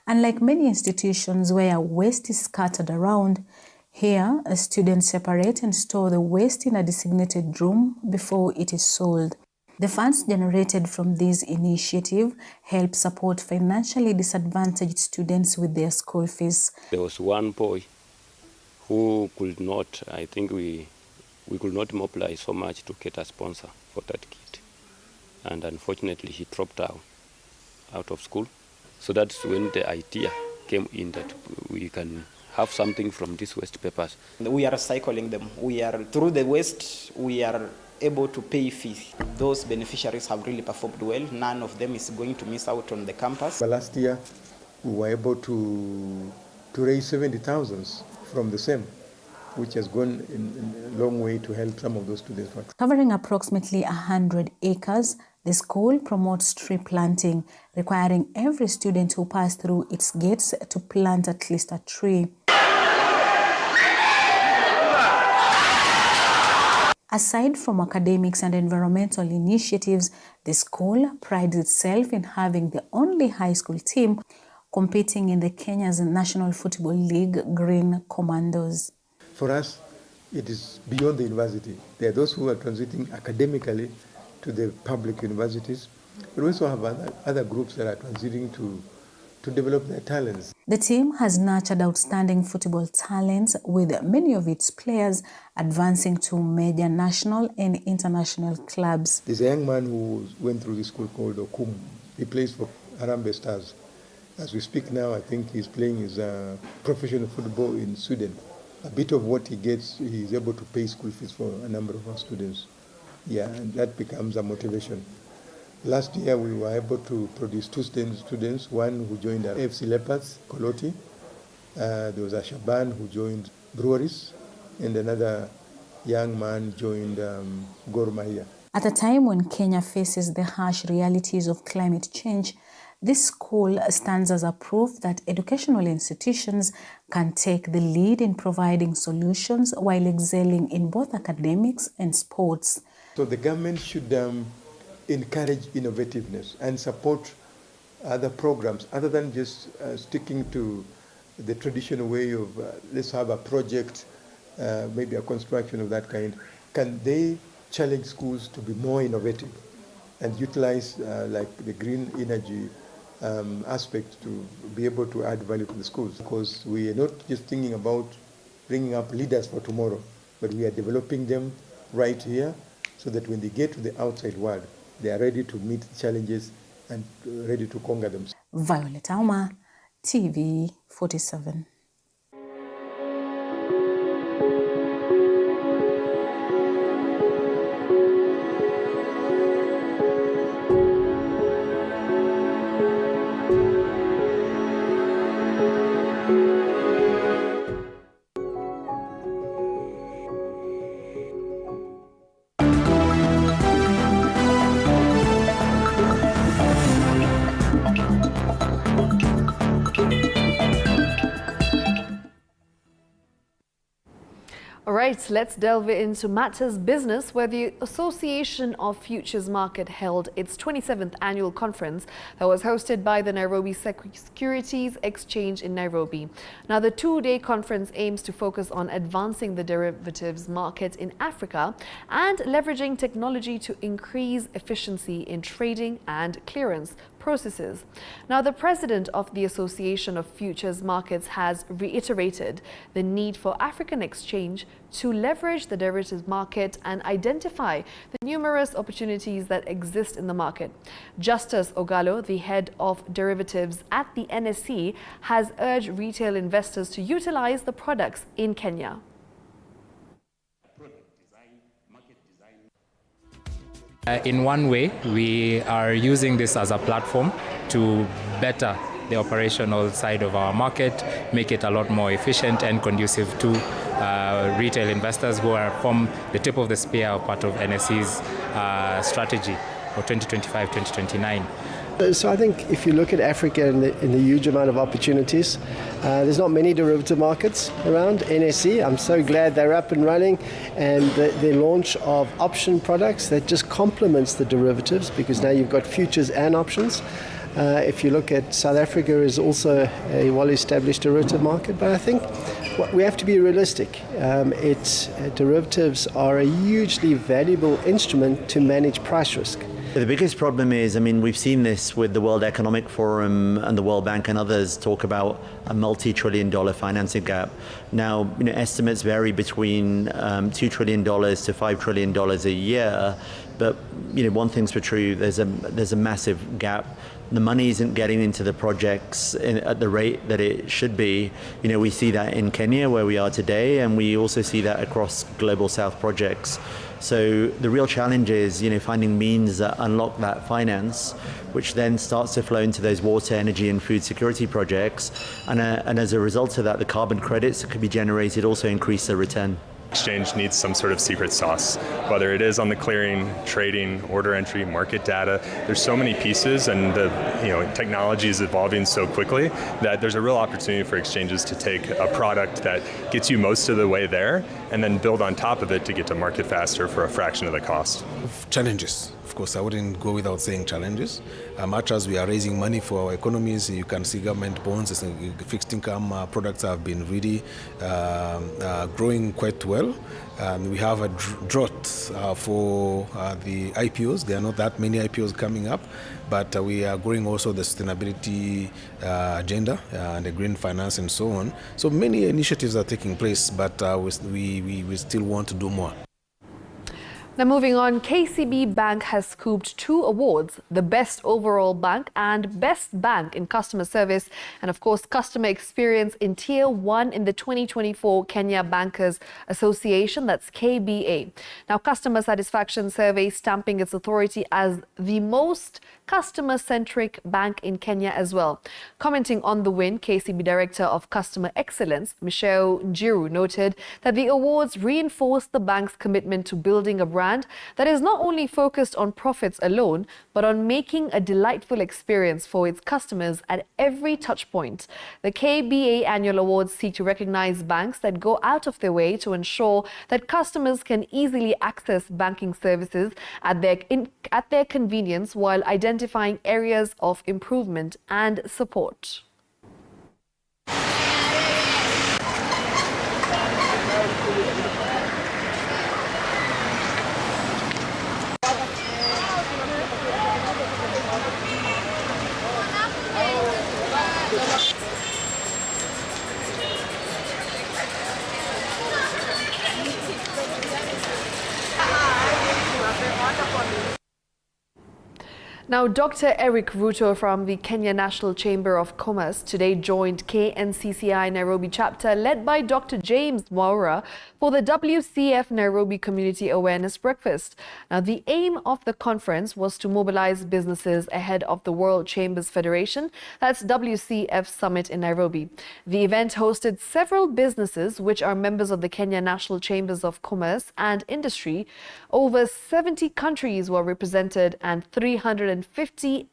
Unlike many institutions where waste is scattered around, here, students separate and store the waste in a designated room before it is sold. The funds generated from this initiative help support financially disadvantaged students with their school fees. There was one boy who could not, I think we could not mobilize so much to get a sponsor for that kit. And unfortunately, he dropped out of school. So that's when the idea came in that we can have something from these waste papers. We are recycling them. Through the waste, we are able to pay fees. Those beneficiaries have really performed well. None of them is going to miss out on the campus. But last year, we were able to raise 70,000 from the same, which has gone in a long way to help some of those students. Covering approximately 100 acres, the school promotes tree planting, requiring every student who passes through its gates to plant at least a tree. Aside from academics and environmental initiatives, the school prides itself in having the only high school team competing in the Kenya's National Football League Green Commandos. For us, it is beyond the university. There are those who are transiting academically to the public universities, but we also have other groups that are transiting to develop their talents. The team has nurtured outstanding football talents, with many of its players advancing to major national and international clubs. There's a young man who went through this school called Okum. He plays for Harambee Stars. As we speak now, I think he's playing his professional football in Sweden. A bit of what he gets, he's able to pay school fees for a number of our students. Yeah, and that becomes a motivation. Last year, we were able to produce 2 students, one who joined our AFC Leopards, Koloti. There was a Shaban who joined Breweries, and another young man joined Gor Mahia. At a time when Kenya faces the harsh realities of climate change, this school stands as a proof that educational institutions can take the lead in providing solutions while excelling in both academics and sports. So the government should encourage innovativeness and support other programs other than just sticking to the traditional way of let's have a project, maybe a construction of that kind. Can they challenge schools to be more innovative and utilize like the green energy aspect to be able to add value to the schools? Because we are not just thinking about bringing up leaders for tomorrow, but we are developing them right here so that when they get to the outside world, they are ready to meet challenges and ready to conquer them. Violet Auma, TV47. All right, let's delve into matters business, where the Association of Futures Market held its 27th annual conference that was hosted by the Nairobi Securities Exchange in Nairobi. Now, the two-day conference aims to focus on advancing the derivatives market in Africa and leveraging technology to increase efficiency in trading and clearance processes. Now, the president of the Association of Futures Markets has reiterated the need for African exchange to leverage the derivatives market and identify the numerous opportunities that exist in the market. Justus Ogalo, the head of derivatives at the NSE, has urged retail investors to utilize the products in Kenya. In one way, we are using this as a platform to better the operational side of our market, make it a lot more efficient and conducive to retail investors who are from the tip of the spear or part of NSE's strategy for 2025-2029. So I think if you look at Africa and the huge amount of opportunities, there's not many derivative markets around NSE. I'm so glad they're up and running, and the launch of option products that just complements the derivatives, because now you've got futures and options. If you look at South Africa, is also a well-established derivative market, but I think we have to be realistic. Derivatives are a hugely valuable instrument to manage price risk. The biggest problem is, we've seen this with the World Economic Forum and the World Bank and others talk about a multi-trillion-dollar financing gap. Now, estimates vary between $2 trillion to $5 trillion a year, but one thing's for true: there's a massive gap. The money isn't getting into the projects at the rate that it should be. We see that in Kenya, where we are today, and we also see that across Global South projects. So the real challenge is, finding means that unlock that finance, which then starts to flow into those water, energy, and food security projects. And as a result of that, the carbon credits that could be generated also increase the return. Exchange needs some sort of secret sauce, whether it is on the clearing, trading, order entry, market data. There's so many pieces, and the technology is evolving so quickly that there's a real opportunity for exchanges to take a product that gets you most of the way there and then build on top of it to get to market faster for a fraction of the cost. Challenges. Of course, I wouldn't go without saying challenges. Much as we are raising money for our economies, you can see government bonds, fixed income products have been really growing quite well. We have a drought for the IPOs. There are not that many IPOs coming up, but we are growing also the sustainability agenda and the green finance and so on. So many initiatives are taking place, but we still want to do more. Now, moving on, KCB Bank has scooped 2 awards, the Best Overall Bank and Best Bank in Customer Service, and of course, Customer Experience in Tier 1 in the 2024 Kenya Bankers Association, that's KBA. Now, Customer Satisfaction Survey stamping its authority as the most customer-centric bank in Kenya as well. Commenting on the win, KCB Director of Customer Excellence, Michelle Njiru, noted that the awards reinforce the bank's commitment to building a brand that is not only focused on profits alone, but on making a delightful experience for its customers at every touch point. The KBA annual awards seek to recognize banks that go out of their way to ensure that customers can easily access banking services at their convenience, while identifying areas of improvement and support. Now, Dr. Eric Ruto from the Kenya National Chamber of Commerce today joined KNCCI Nairobi chapter led by Dr. James Mwaura for the WCF Nairobi Community Awareness Breakfast. Now, the aim of the conference was to mobilize businesses ahead of the World Chambers Federation, that's WCF Summit in Nairobi. The event hosted several businesses which are members of the Kenya National Chambers of Commerce and Industry. Over 70 countries were represented and 350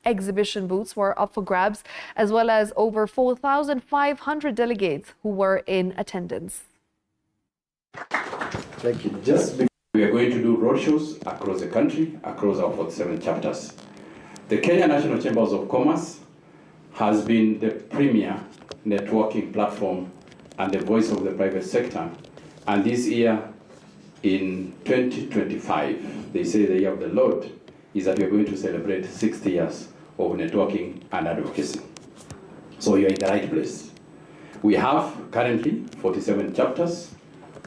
exhibition booths were up for grabs, as well as over 4,500 delegates who were in attendance. Thank you. We are going to do roadshows across the country, across our 47 chapters. The Kenya National Chambers of Commerce has been the premier networking platform and the voice of the private sector. And this year, in 2025, they say the year of the Lord, is that we're going to celebrate 60 years of networking and advocacy. So you're in the right place. We have currently 47 chapters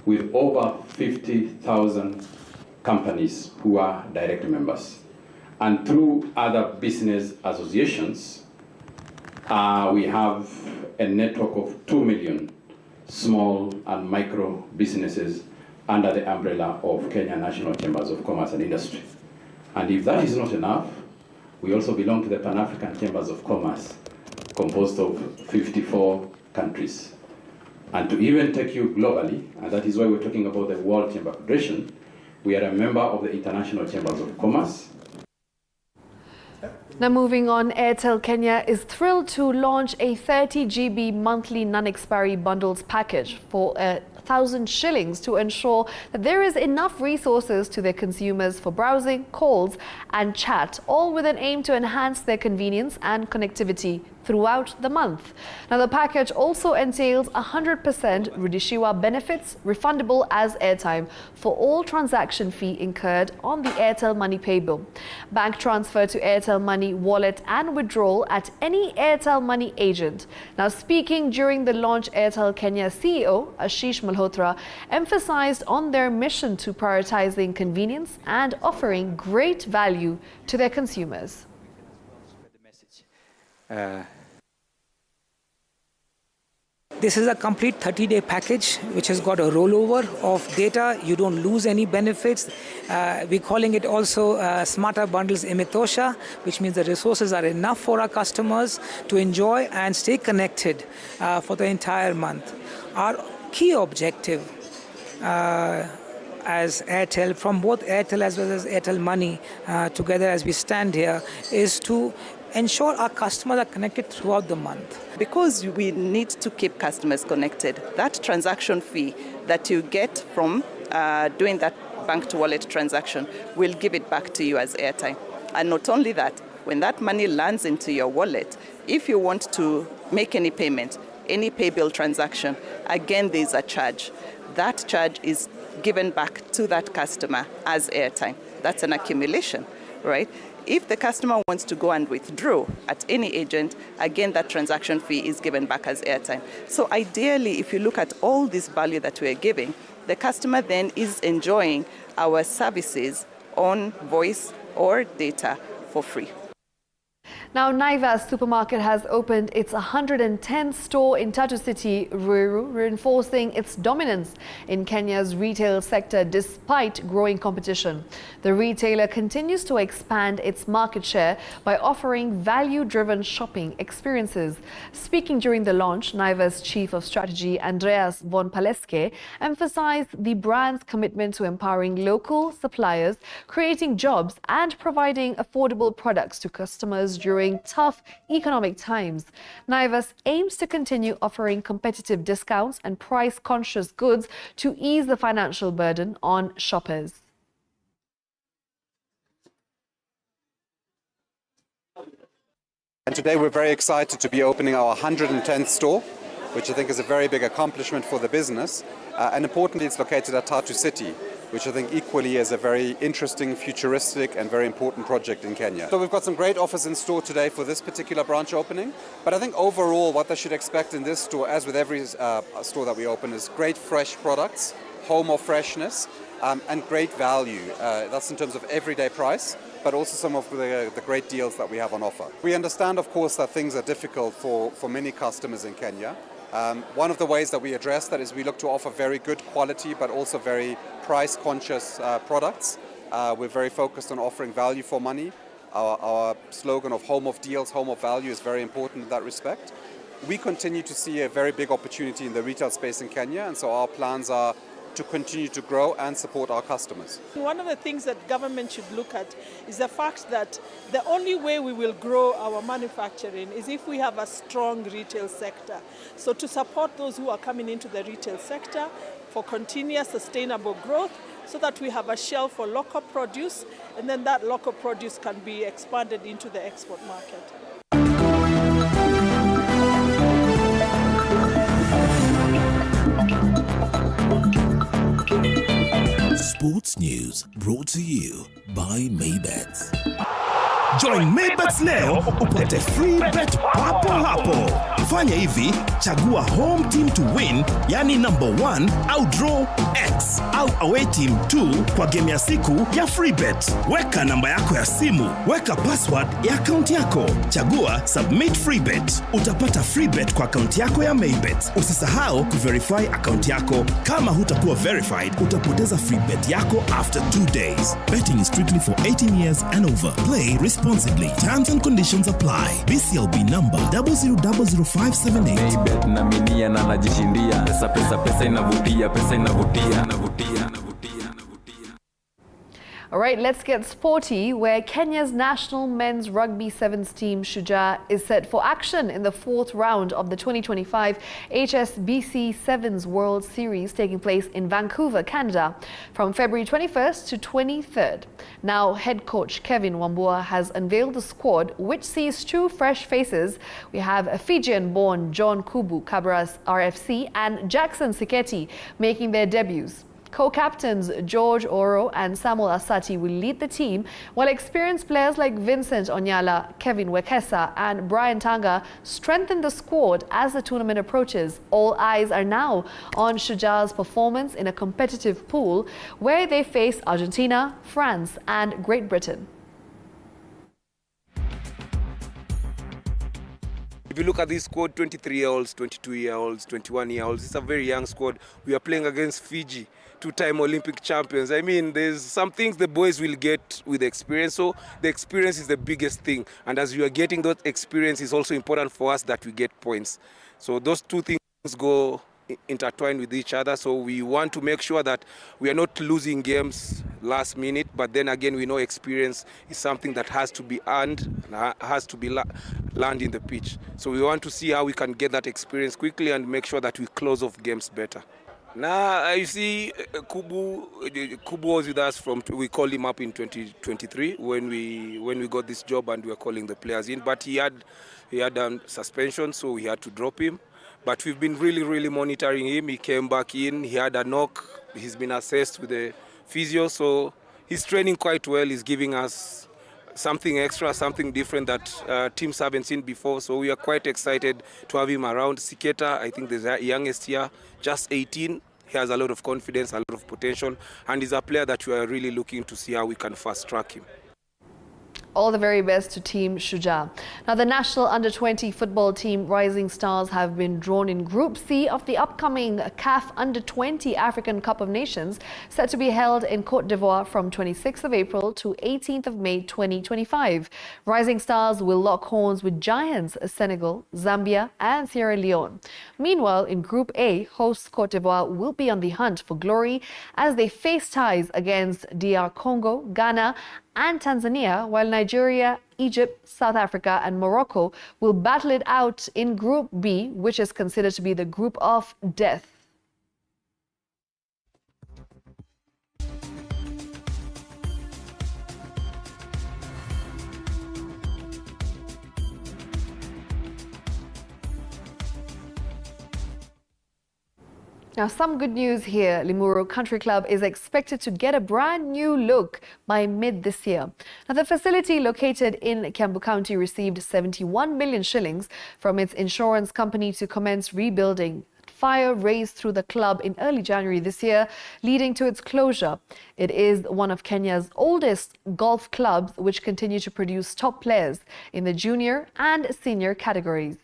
with over 50,000 companies who are direct members. And through other business associations, we have a network of 2 million small and micro businesses under the umbrella of Kenya National Chambers of Commerce and Industry. And if that is not enough, we also belong to the Pan-African Chambers of Commerce, composed of 54 countries. And to even take you globally, and that is why we're talking about the World Chamber Federation, we are a member of the International Chambers of Commerce. Now moving on, Airtel Kenya is thrilled to launch a 30 GB monthly non-expiry bundles package for 1,000 shillings to ensure that there is enough resources to their consumers for browsing, calls and chat, all with an aim to enhance their convenience and connectivity throughout the month. Now the package also entails 100% Rudishiwa benefits, refundable as airtime for all transaction fee incurred on the Airtel Money pay bill. Bank transfer to Airtel Money wallet and withdrawal at any Airtel Money agent. Now speaking during the launch, Airtel Kenya CEO Ashish Malhotra emphasized on their mission to prioritizing convenience and offering great value to their consumers. This is a complete 30-day package which has got a rollover of data. You don't lose any benefits. We're calling it also Smarter Bundles Imitosha, which means the resources are enough for our customers to enjoy and stay connected for the entire month. Our key objective as Airtel, from both Airtel as well as Airtel Money together as we stand here, is to ensure our customers are connected throughout the month. Because we need to keep customers connected, that transaction fee that you get from doing that bank to wallet transaction will give it back to you as airtime. And not only that, when that money lands into your wallet, if you want to make any payment, any pay bill transaction, again there's a charge. That charge is given back to that customer as airtime. That's an accumulation, right? If the customer wants to go and withdraw at any agent, again, that transaction fee is given back as airtime. So ideally, if you look at all this value that we're giving, the customer then is enjoying our services on voice or data for free. Now, Naivas Supermarket has opened its 110th store in Tatu City, Ruiru, reinforcing its dominance in Kenya's retail sector despite growing competition. The retailer continues to expand its market share by offering value-driven shopping experiences. Speaking during the launch, Naivas Chief of Strategy Andreas von Paleske emphasized the brand's commitment to empowering local suppliers, creating jobs and providing affordable products to customers during tough economic times. Naivas aims to continue offering competitive discounts and price-conscious goods to ease the financial burden on shoppers. And today we're very excited to be opening our 110th store, which I think is a very big accomplishment for the business. And importantly, it's located at Tatu City, which I think equally is a very interesting, futuristic and very important project in Kenya. So we've got some great offers in store today for this particular branch opening. But I think overall what they should expect in this store, as with every store that we open, is great fresh products, home of freshness, and great value. That's in terms of everyday price, but also some of the great deals that we have on offer. We understand, of course, that things are difficult for many customers in Kenya. One of the ways that we address that is we look to offer very good quality, but also very price-conscious products. We're very focused on offering value for money. Our slogan of home of deals, home of value is very important in that respect. We continue to see a very big opportunity in the retail space in Kenya, and so our plans are to continue to grow and support our customers. One of the things that government should look at is the fact that the only way we will grow our manufacturing is if we have a strong retail sector. So to support those who are coming into the retail sector for continuous sustainable growth, so that we have a shelf for local produce, and then that local produce can be expanded into the export market. Sports news brought to you by Maybet. Join Maybet leo upate free bet papo hapo. Fanya hivi, chagua home team to win, yani number 1 au draw X au away team 2 kwa game ya siku ya free bet. Weka namba yako ya simu, weka password ya account yako. Chagua submit free bet. Utapata free bet kwa account yako ya Maybet. Usisahau kuverify account yako. Kama hutakuwa verified, utapoteza free bet yako after 2 days. Betting is strictly for 18 years and over. Play responsibly. Terms and conditions apply. BCLB number 0000578. Maybet na minia na najishindia. Pesa inavutia, All right, let's get sporty, where Kenya's national men's rugby sevens team Shujaa is set for action in the 4th round of the 2025 HSBC Sevens World Series taking place in Vancouver, Canada, from February 21st to 23rd. Now, head coach Kevin Wambua has unveiled the squad, which sees 2 fresh faces. We have a Fijian-born John Kubu Kabras RFC and Jackson Siketi making their debuts. Co-captains George Oro and Samuel Asati will lead the team, while experienced players like Vincent Onyala, Kevin Wekesa and Brian Tanga strengthen the squad as the tournament approaches. All eyes are now on Shujaa's performance in a competitive pool where they face Argentina, France and Great Britain. If you look at this squad, 23-year-olds, 22-year-olds, 21-year-olds, it's a very young squad. We are playing against Fiji, 2-time Olympic champions. I mean, there's some things the boys will get with experience. So the experience is the biggest thing. And as you are getting that experience, it's also important for us that we get points. So those two things go intertwined with each other. So we want to make sure that we are not losing games last minute. But then again, we know experience is something that has to be earned and has to be learned in the pitch. So we want to see how we can get that experience quickly and make sure that we close off games better. Now, you see, Kubu was with us we called him up in 2023 when we got this job and we were calling the players in. But he had suspension, so we had to drop him. But we've been really monitoring him. He came back in, he had a knock, he's been assessed with the physio, so he's training quite well. He's giving us something extra, something different that teams haven't seen before. So we are quite excited to have him around. Siketa, I think the youngest here, just 18. He has a lot of confidence, a lot of potential, and he's a player that we are really looking to see how we can fast track him. All the very best to Team Shujaa. Now, the national under-20 football team Rising Stars have been drawn in Group C of the upcoming CAF Under-20 African Cup of Nations, set to be held in Côte d'Ivoire from 26th of April to 18th of May 2025. Rising Stars will lock horns with giants Senegal, Zambia and Sierra Leone. Meanwhile, in Group A, hosts Côte d'Ivoire will be on the hunt for glory as they face ties against DR Congo, Ghana and Tanzania, while Nigeria, Egypt, South Africa and Morocco will battle it out in Group B, which is considered to be the group of death. Now, some good news here. Limuru Country Club is expected to get a brand new look by mid this year. Now, the facility located in Kiambu County received 71 million shillings from its insurance company to commence rebuilding. fire raised through the club in early January this year, leading to its closure. It is one of Kenya's oldest golf clubs, which continue to produce top players in the junior and senior categories.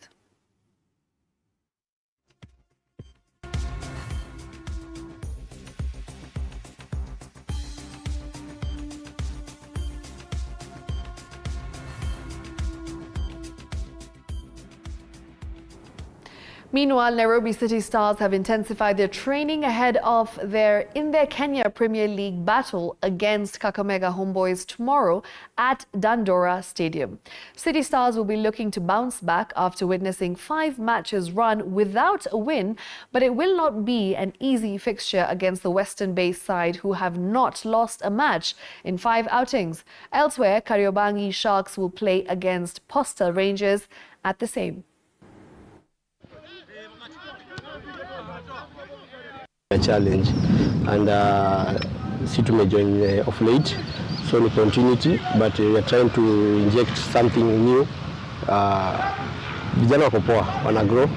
Meanwhile, Nairobi City Stars have intensified their training ahead of their Kenya Premier League battle against Kakamega Homeboys tomorrow at Dandora Stadium. City Stars will be looking to bounce back after witnessing 5 matches run without a win, but it will not be an easy fixture against the Western-based side who have not lost a match in 5 outings. Elsewhere, Kariobangi Sharks will play against Posta Rangers at the same. A challenge, and si tumejoin of late, so ni continuity, but we are trying to inject something new. Vijana wako poa, wana grow,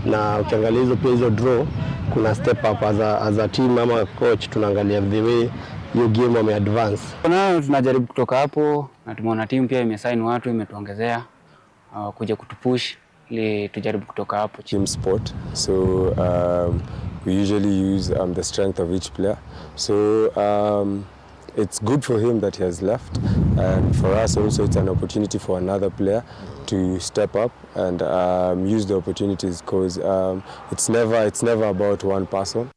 na ukiangalia hizo pia hizo draw, kuna step up as a team ama coach, tunaangalia the way hiyo game wame advance. Na tunajaribu kutoka hapo, na tumeona timu pia imesign watu, imetuongezea kuja kutupush ili tujaribu kutoka hapo. Team sport, so we usually use the strength of each player. So it's good for him that he has left, and for us also it's an opportunity for another player to step up and use the opportunities, because it's never about one person.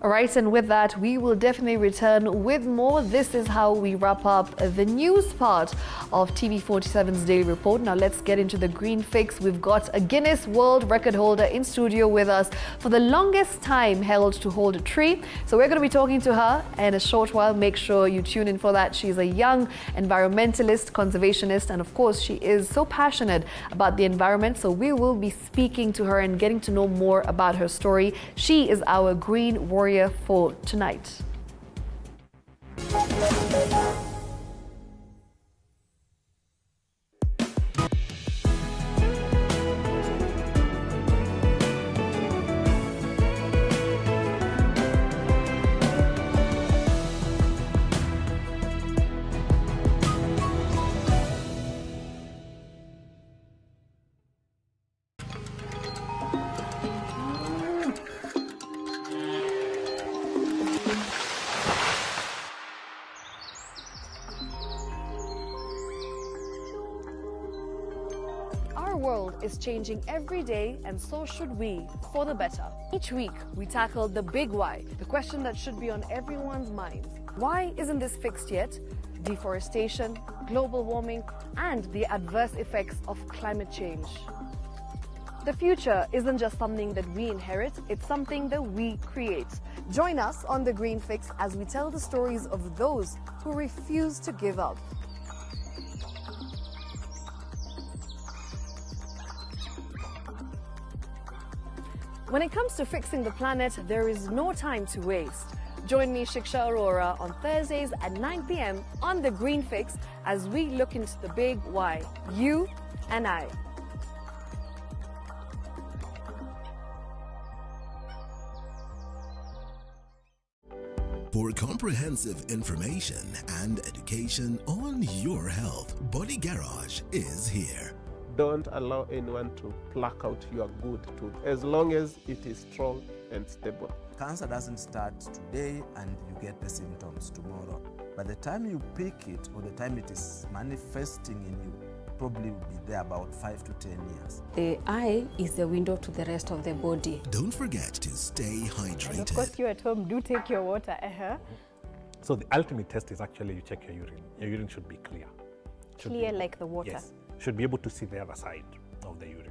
All right, and with that, we will definitely return with more. This is how we wrap up the news part of TV47's Daily Report. Now let's get into the green fix. We've got a Guinness World Record holder in studio with us for the longest time held to hold a tree. So we're going to be talking to her in a short while. Make sure you tune in for that. She's a young environmentalist, conservationist, and of course, she is so passionate about the environment. So we will be speaking to her and getting to know more about her story. She is our green warrior for tonight. Our world is changing every day, and so should we, for the better. Each week, we tackle the big why, the question that should be on everyone's minds. Why isn't this fixed yet? Deforestation, global warming, and the adverse effects of climate change. The future isn't just something that we inherit, it's something that we create. Join us on The Green Fix as we tell the stories of those who refuse to give up. When it comes to fixing the planet, there is no time to waste. Join me, Shiksha Arora, on Thursdays at 9 p.m. on The Green Fix as we look into the big why, you and I. For comprehensive information and education on your health, Body Garage is here. Don't allow anyone to pluck out your good tooth, as long as it is strong and stable. Cancer doesn't start today and you get the symptoms tomorrow. By the time you pick it, or the time it is manifesting in you, probably will be there about 5 to 10 years. The eye is the window to the rest of the body. Don't forget to stay hydrated. And of course, you at home do take your water. So the ultimate test is actually you check your urine. Your urine should be clear. Clear like the water? Yes. Should be able to see the other side of the urine.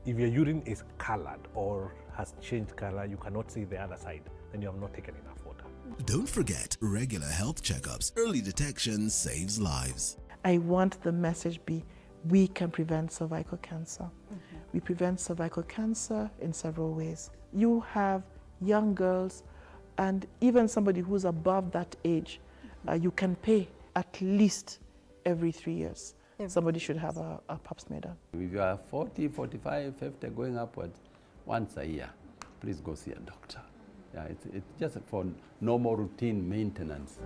If your urine is colored or has changed color, you cannot see the other side, then you have not taken enough water. Don't forget regular health checkups. Early detection saves lives. I want the message be, we can prevent cervical cancer. We prevent cervical cancer in several ways. You have young girls and even somebody who's above that age, you can pay at least every 3 years. somebody should have a pap smear. If you are 40, 45, 50 going upwards, once a year, please go see a doctor. Yeah, it's just for normal routine maintenance.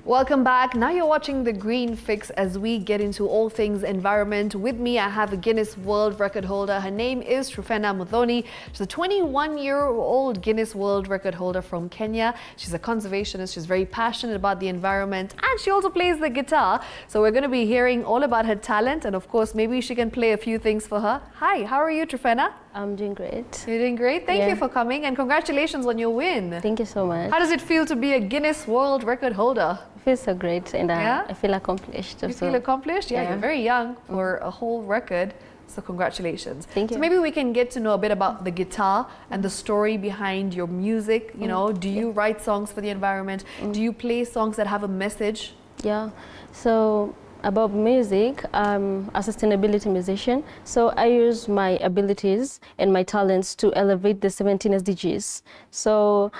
Welcome back. Now you're watching The Green Fix as we get into all things environment. With me, I have a Guinness World Record holder. Her name is Truena Mudoni. She's a 21-year-old Guinness World Record holder from Kenya. She's a conservationist. She's very passionate about the environment, and she also plays the guitar. So we're going to be hearing all about her talent, and of course, maybe she can play a few things for her. Hi, how are you, Truena? I'm doing great. You're doing great. Thank you for coming, and congratulations on your win. Thank you so much. How does it feel to be a Guinness World Record holder? It feels so great, and I feel accomplished. You feel accomplished? Yeah, you're very young for a whole record. So congratulations. Thank you. So maybe we can get to know a bit about the guitar and the story behind your music. You know, do you write songs for the environment? Do you play songs that have a message? Yeah. So about music, I'm a sustainability musician. So I use my abilities and my talents to elevate the 17 SDGs. So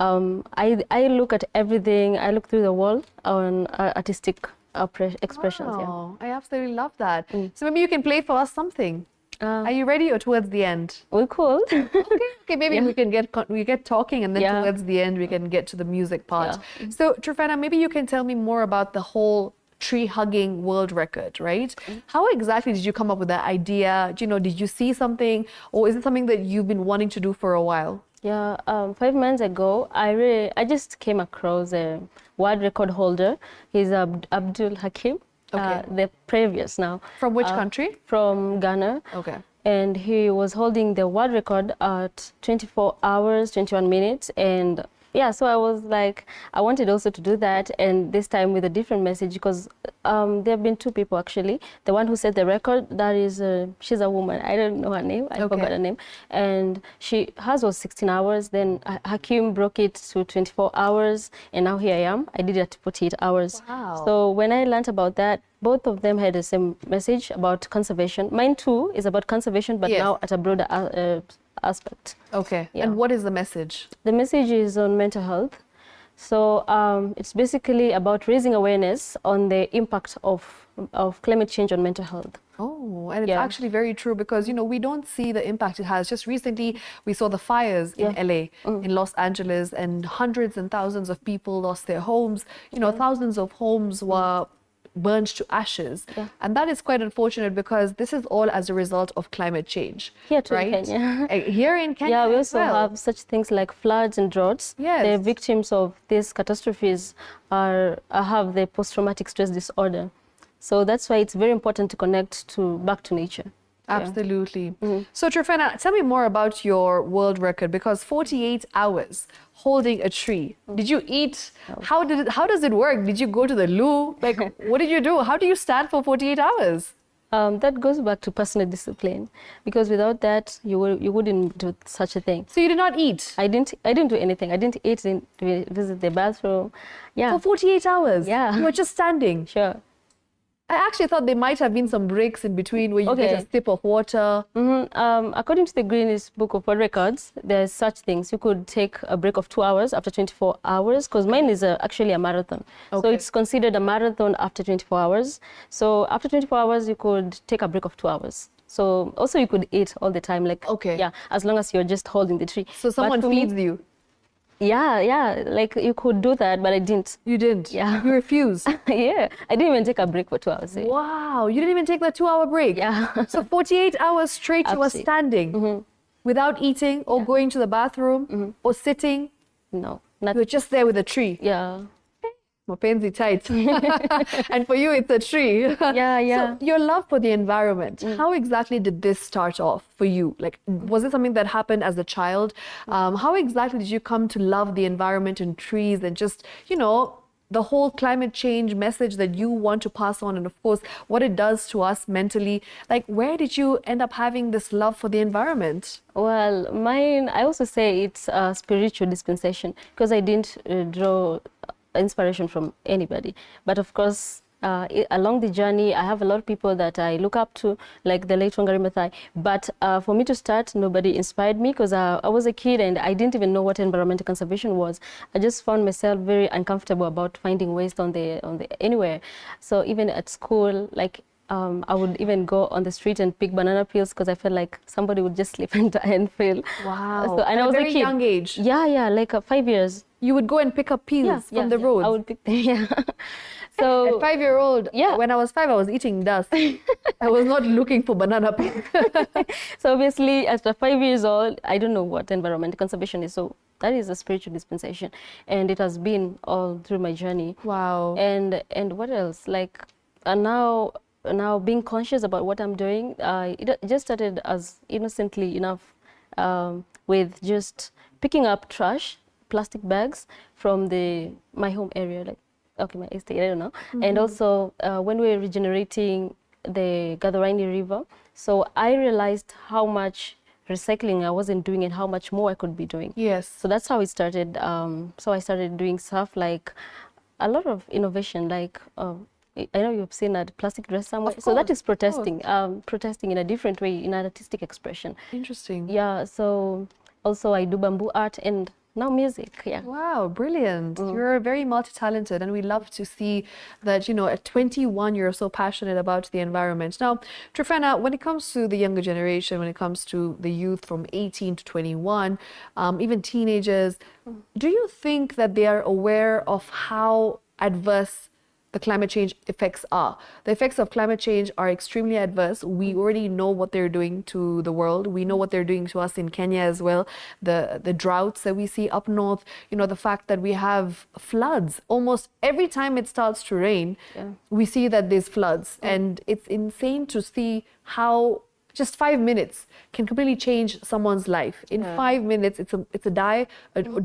I look at everything. I look through the world on artistic expressions. Wow, I absolutely love that. So maybe you can play for us something. Are you ready, or towards the end? We could. Okay, maybe we can get talking, and then towards the end we can get to the music part. So Truena, maybe you can tell me more about the whole tree hugging world record, right? How exactly did you come up with that idea? Did you see something, or is it something that you've been wanting to do for a while? Yeah, 5 months ago, I just came across a world record holder. He's Abdul Hakim. The previous now. From which country? From Ghana. Okay. And he was holding the world record at 24 hours, 21 minutes. And yeah, so I was like, I wanted also to do that, and this time with a different message, because there have been 2 people actually. The one who set the record, that is, she's a woman. I don't know her name. I forgot her name. And hers was 16 hours. Then Hakim broke it to 24 hours, and now here I am. I did it at 48 hours. Wow. So when I learned about that, both of them had the same message about conservation. Mine too is about conservation, but now at a broader aspect. Okay. Yeah. And what is the message? The message is on mental health. So it's basically about raising awareness on the impact of climate change on mental health. Oh, and it's actually very true, because, we don't see the impact it has. Just recently, we saw the fires in LA, in Los Angeles, and hundreds and thousands of people lost their homes. Thousands of homes were burned to ashes. And that is quite unfortunate, because this is all as a result of climate change. Here too, right? in Kenya. Here in Kenya. Yeah, we also have such things like floods and droughts. Yes. The victims of these catastrophes have the post-traumatic stress disorder. So that's why it's very important to connect back to nature. Absolutely. So Truena, tell me more about your world record, because 48 hours holding a tree. Did you eat? How does it work? Did you go to the loo? Like, what did you do? How do you stand for 48 hours? That goes back to personal discipline, because without that, you wouldn't do such a thing. So you did not eat? I didn't do anything. I didn't eat, didn't visit the bathroom. Yeah. For 48 hours? Yeah. You were just standing? Sure. I actually thought there might have been some breaks in between where you get a sip of water. According to the Guinness Book of World Records, there's such things. You could take a break of 2 hours after 24 hours, because mine is actually a marathon. So it's considered a marathon after 24 hours. So after 24 hours, you could take a break of 2 hours. So also you could eat all the time, like, as long as you're just holding the tree. So someone feeds you? Yeah, like you could do that, but I didn't. You didn't? Yeah. You refused? Yeah, I didn't even take a break for 2 hours. Wow, you didn't even take that 2-hour break? Yeah. So 48 hours straight you were standing without eating or going to the bathroom or sitting? No. You were just there with a tree? Yeah. Mapenzi tight. And for you, it's a tree. Yeah. So your love for the environment, how exactly did this start off for you? Like, was it something that happened as a child? How exactly did you come to love the environment and trees and just, the whole climate change message that you want to pass on, and of course, what it does to us mentally? Like, where did you end up having this love for the environment? Well, mine, I also say it's a spiritual dispensation, because I didn't draw inspiration from anybody, but of course along the journey I have a lot of people that I look up to, like the late Wangari Maathai, but for me to start, nobody inspired me, because I was a kid and I didn't even know what environmental conservation was. I just found myself very uncomfortable about finding waste on the anywhere. So even at school, like I would even go on the street and pick banana peels, because I felt like somebody would just slip and die and fail. Wow. So, and I was at a very a kid. young age? Yeah, like 5 years. You would go and pick up peels from the road? I would pick them, So, at 5-year-old, when I was 5, I was eating dust. I was not looking for banana peels. So obviously, after 5 years old, I don't know what environmental conservation is. So that is a spiritual dispensation, and it has been all through my journey. Wow. And what else? Like now being conscious about what I'm doing, it just started as innocently enough with just picking up trash, plastic bags from my home area, like my estate, I don't know. And also when we were regenerating the Gatharaini River, so I realized how much recycling I wasn't doing and how much more I could be doing. Yes. So that's how it started. So I started doing stuff like a lot of innovation, like I know you've seen a plastic dress somewhere. So that is protesting, protesting in a different way, in an artistic expression. Interesting. Yeah, so also I do bamboo art, and now music, yeah. Wow, brilliant. You're very multi-talented, and we love to see that, you know, at 21, you're so passionate about the environment. Now, Truena, when it comes to the younger generation, when it comes to the youth from 18 to 21, even teenagers, do you think that they are aware of how adverse the climate change effects are? The effects of climate change are extremely adverse. We already know what they're doing to the world. We know what they're doing to us in Kenya as well. The droughts that we see up north, you know, the fact that we have floods. Almost every time it starts to rain, we see that there's floods. And it's insane to see how just 5 minutes can completely change someone's life. In 5 minutes, it's a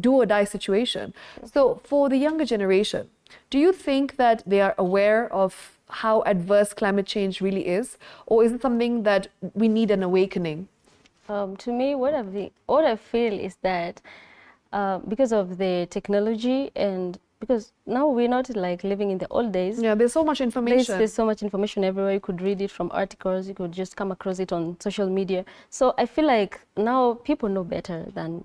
do or die situation. So for the younger generation, do you think that they are aware of how adverse climate change really is? Or is it something that we need an awakening? To me, what I feel is that because of the technology, and because now we're not like living in the old days. Yeah, there's so much information. There's so much information everywhere. You could read it from articles. You could just come across it on social media. So I feel like now people know better than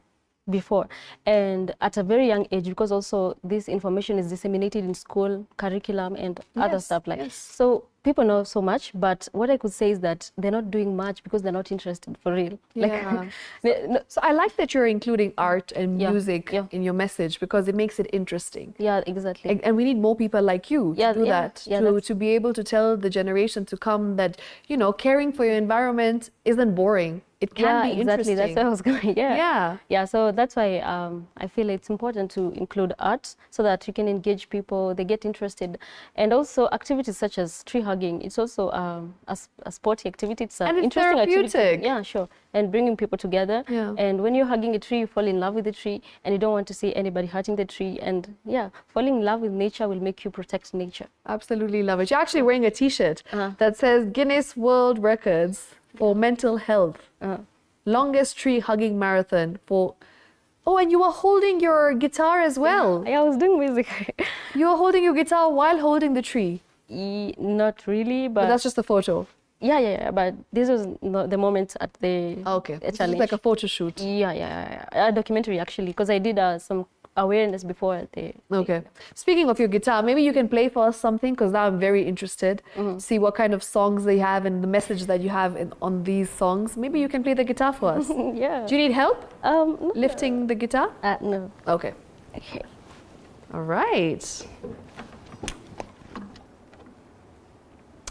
before, and at a very young age, because also this information is disseminated in school curriculum and other stuff like so people know so much, but what I could say is that they're not doing much because they're not interested for real. Yeah. So I like that you're including art and music in your message, because it makes it interesting. Yeah, exactly. And we need more people like you to do that, to be able to tell the generation to come that, you know, caring for your environment isn't boring. It can be exactly. interesting. That's where I was going. Yeah. So that's why I feel it's important to include art so that you can engage people, they get interested, and also activities such as tree hugging. It's also a sporty activity. It's an interesting therapeutic. activity. Yeah, sure. And bringing people together. Yeah. And when you're hugging a tree, you fall in love with the tree, and you don't want to see anybody hurting the tree. And falling in love with nature will make you protect nature. Absolutely love it. You're actually wearing a T-shirt that says Guinness World Records for mental health. Longest tree hugging marathon for... Oh, and you were holding your guitar as well. Yeah, I was doing music. You were holding your guitar while holding the tree. Not really, but that's just a photo. Yeah, but this was not the moment at the challenge. This is like a photo shoot. Yeah. A documentary actually, because I did some awareness before the... Okay. Speaking of your guitar, maybe you can play for us something, because now I'm very interested to see what kind of songs they have and the message that you have on these songs. Maybe you can play the guitar for us. Yeah. Do you need help no. lifting the guitar? No. Okay. All right.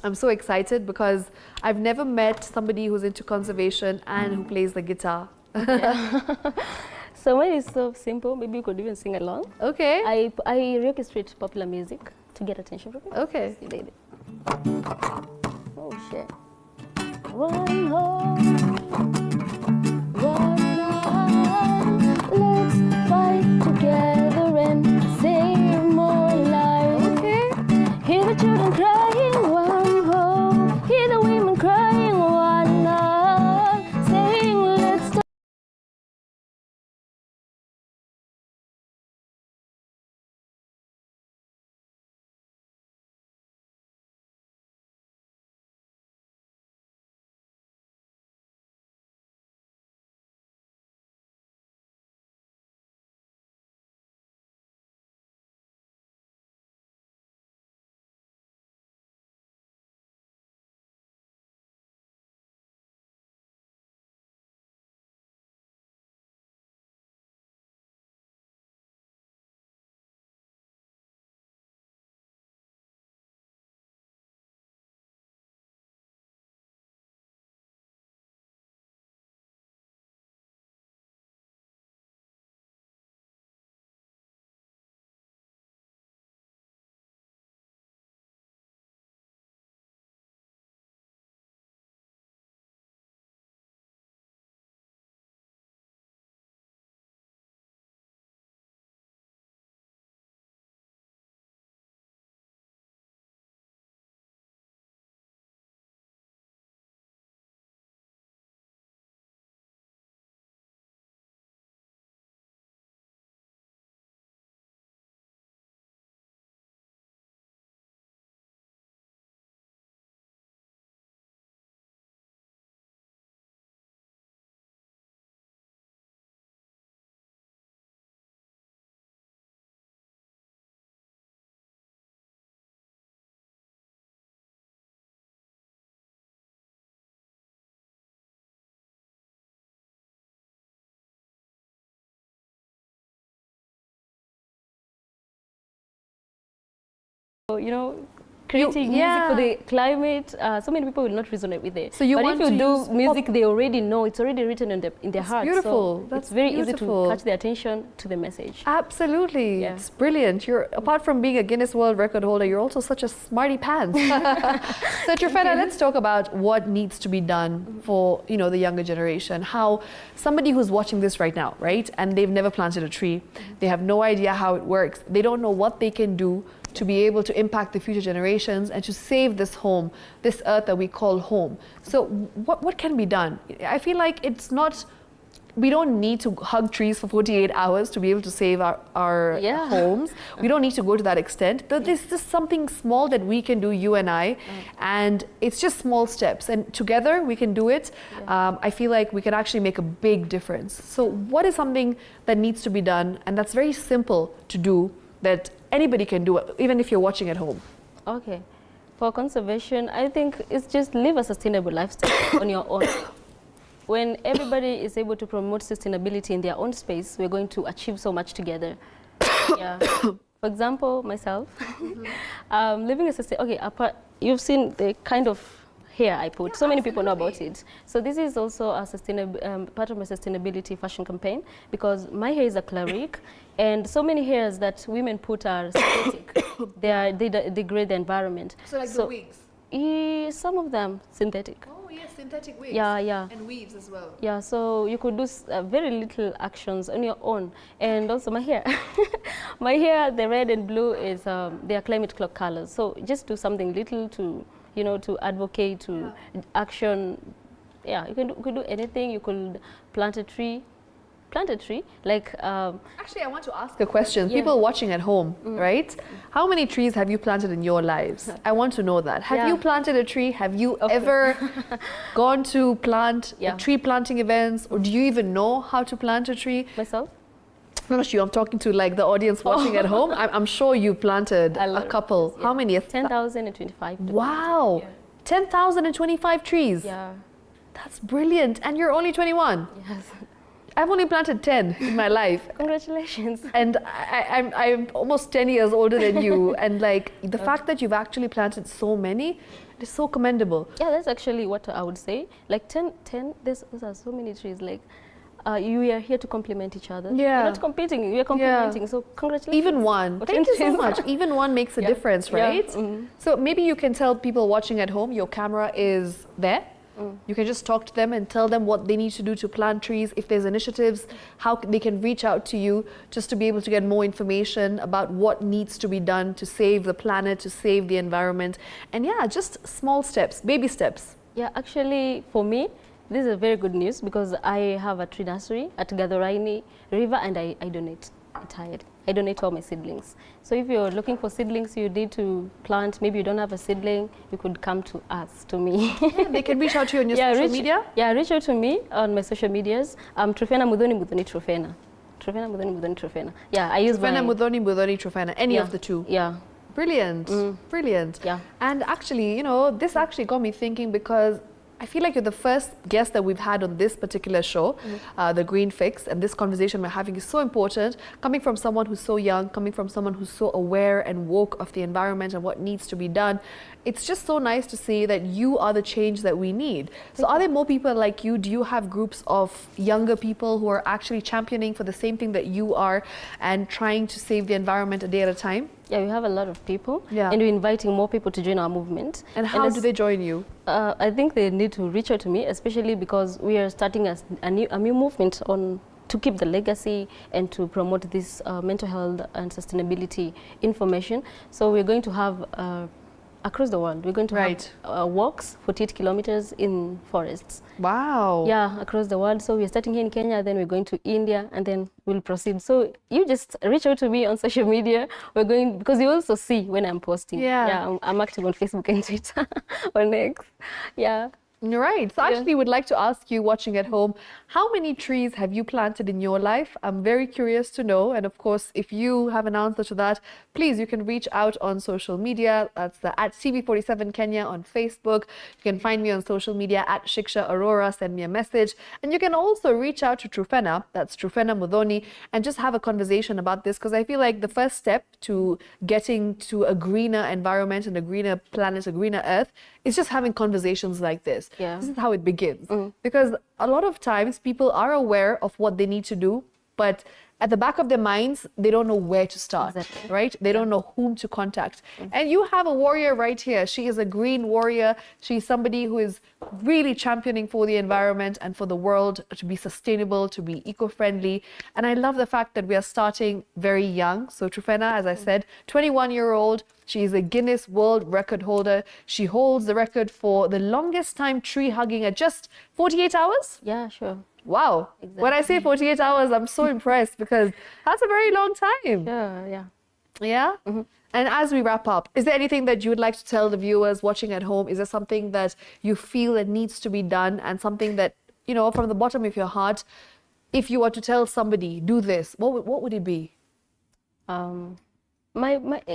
I'm so excited because I've never met somebody who's into conservation and who plays the guitar. So mine is so simple, maybe you could even sing along. Okay. I orchestrate popular music to get attention from people. Okay. Oh shit. One home, one night, let's fight together and save more lives. Okay. Hear the children crying, one home, hear the women crying, one night, saying let's you know, creating music for the climate, so many people will not resonate with it. So you but want if you to do use music, they already know, it's already written in their heart. Beautiful. So That's it's very beautiful. easy to catch their attention to the message. Absolutely. Yeah. It's brilliant. You're, apart from being a Guinness World Record holder, you're also such a smarty pants. So Truena, let's talk about what needs to be done for, you know, the younger generation. How somebody who's watching this right now, right, and they've never planted a tree, they have no idea how it works. They don't know what they can do to be able to impact the future generations and to save this home, this earth that we call home. So what can be done? I feel like it's not, we don't need to hug trees for 48 hours to be able to save our homes. We don't need to go to that extent. But there's just something small that we can do, you and I, and it's just small steps. And together we can do it. I feel like we can actually make a big difference. So what is something that needs to be done and that's very simple to do that anybody can do, even if you're watching at home? Okay. For conservation, I think it's just live a sustainable lifestyle on your own. When everybody is able to promote sustainability in their own space, we're going to achieve so much together. Yeah. For example, myself, living a sustainable, you've seen the kind of hair I put. So many people know about it. So this is also a sustainable part of my sustainability fashion campaign, because my hair is acrylic, and so many hairs that women put are synthetic. They degrade the environment. So like the wigs? Some of them synthetic. Oh yes, synthetic wigs. Yeah. And weaves as well. Yeah, so you could do very little actions on your own. And also my hair. My hair, the red and blue, is they are climate clock colors. So just do something little to, you know, to advocate, to action. Yeah, you could do anything. You could plant a tree. Like actually, I want to ask a question. People watching at home, right? How many trees have you planted in your lives? I want to know that. Have you planted a tree? Have you ever gone to plant tree planting events, or do you even know how to plant a tree? Myself? I'm not sure. I'm talking to like the audience watching at home. I'm sure you planted a couple. How many? 10,025. Wow, 10,025 trees. Yeah, that's brilliant. And you're only 21. Yes. I've only planted 10 in my life. Congratulations. And I'm almost 10 years older than you. And like the fact that you've actually planted so many, it is so commendable. Yeah, that's actually what I would say. Like 10, those are so many trees. Like you are here to complement each other. Yeah. You're not competing, we are complementing. So congratulations. Even one. Thank you so much. Even one makes a difference, right? Yeah. So maybe you can tell people watching at home, your camera is there. You can just talk to them and tell them what they need to do to plant trees. If there's initiatives, how they can reach out to you just to be able to get more information about what needs to be done to save the planet, to save the environment. And yeah, just small steps, baby steps. Yeah, actually for me, this is a very good news, because I have a tree nursery at Gadoraini River, and I donate entirely. I donate all my seedlings. So if you're looking for seedlings you need to plant, maybe you don't have a seedling, you could come to us, to me. Yeah, they can reach out to you on your social media? Yeah, reach out to me on my social medias. Truena Mudoni Truena. Truena Mudoni Truena. Yeah, I use Truena Mudoni Truena, any of the two. Yeah. Brilliant, brilliant. Yeah. And actually, you know, this actually got me thinking, because I feel like you're the first guest that we've had on this particular show, The Green Fix, and this conversation we're having is so important, coming from someone who's so young, coming from someone who's so aware and woke of the environment and what needs to be done. It's just so nice to see that you are the change that we need. So are there more people like you? Do you have groups of younger people who are actually championing for the same thing that you are and trying to save the environment a day at a time? Yeah, we have a lot of people, and we're inviting more people to join our movement. And how do they join you? I think they need to reach out to me, especially because we are starting a new movement to keep the legacy and to promote this mental health and sustainability information. So we're going to have across the world, we're going to have walks, 48 kilometers in forests. Wow. Yeah, across the world. So we're starting here in Kenya, then we're going to India, and then we'll proceed. So you just reach out to me on social media. We're going, because you also see when I'm posting. Yeah. I'm active on Facebook and Twitter, on X. Yeah. Right. So actually, would like to ask you, watching at home, how many trees have you planted in your life? I'm very curious to know. And of course, if you have an answer to that, please, you can reach out on social media. That's at TV47 Kenya on Facebook. You can find me on social media at Shiksha Arora. Send me a message. And you can also reach out to Truena, that's Truena Mudoni, and just have a conversation about this, because I feel like the first step to getting to a greener environment and a greener planet, a greener earth, is just having conversations like this. Yeah. This is how it begins. Because a lot of times people are aware of what they need to do, but at the back of their minds, they don't know where to start, right? They don't know whom to contact. And you have a warrior right here. She is a green warrior. She's somebody who is really championing for the environment and for the world to be sustainable, to be eco-friendly. And I love the fact that we are starting very young. So Truena, as I said, 21-year-old. She is a Guinness World Record holder. She holds the record for the longest time tree hugging at just 48 hours? Yeah, sure. Wow. Exactly. When I say 48 hours, I'm so impressed, because that's a very long time. Yeah. Yeah? And as we wrap up, is there anything that you would like to tell the viewers watching at home? Is there something that you feel that needs to be done, and something that, you know, from the bottom of your heart, if you were to tell somebody, do this, what would it be?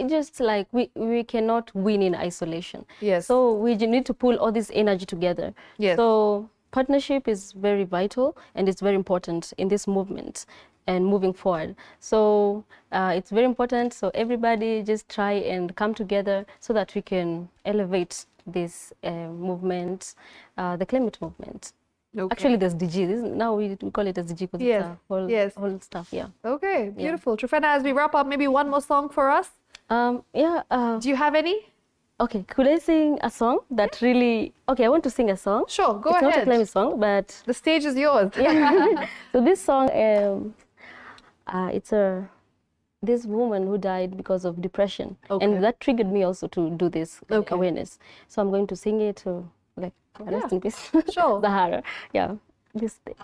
Just like we cannot win in isolation. Yes. So we need to pull all this energy together. Yes. So partnership is very vital, and it's very important in this movement and moving forward. So it's very important. So everybody just try and come together so that we can elevate this movement, the climate movement. Okay. Actually, there's DG. Now we call it as DG because it's whole stuff. Yeah. Okay, beautiful. Truena, as we wrap up, maybe one more song for us? Do you have any? Okay, could I sing a song that really... Okay, I want to sing a song. Sure, go ahead. It's not a climate song, but... The stage is yours. Yeah. So this song, it's this woman who died because of depression. Okay. And that triggered me also to do this awareness. So I'm going to sing it to, like, rest in peace. Sure. Zahara. Yeah, this thing.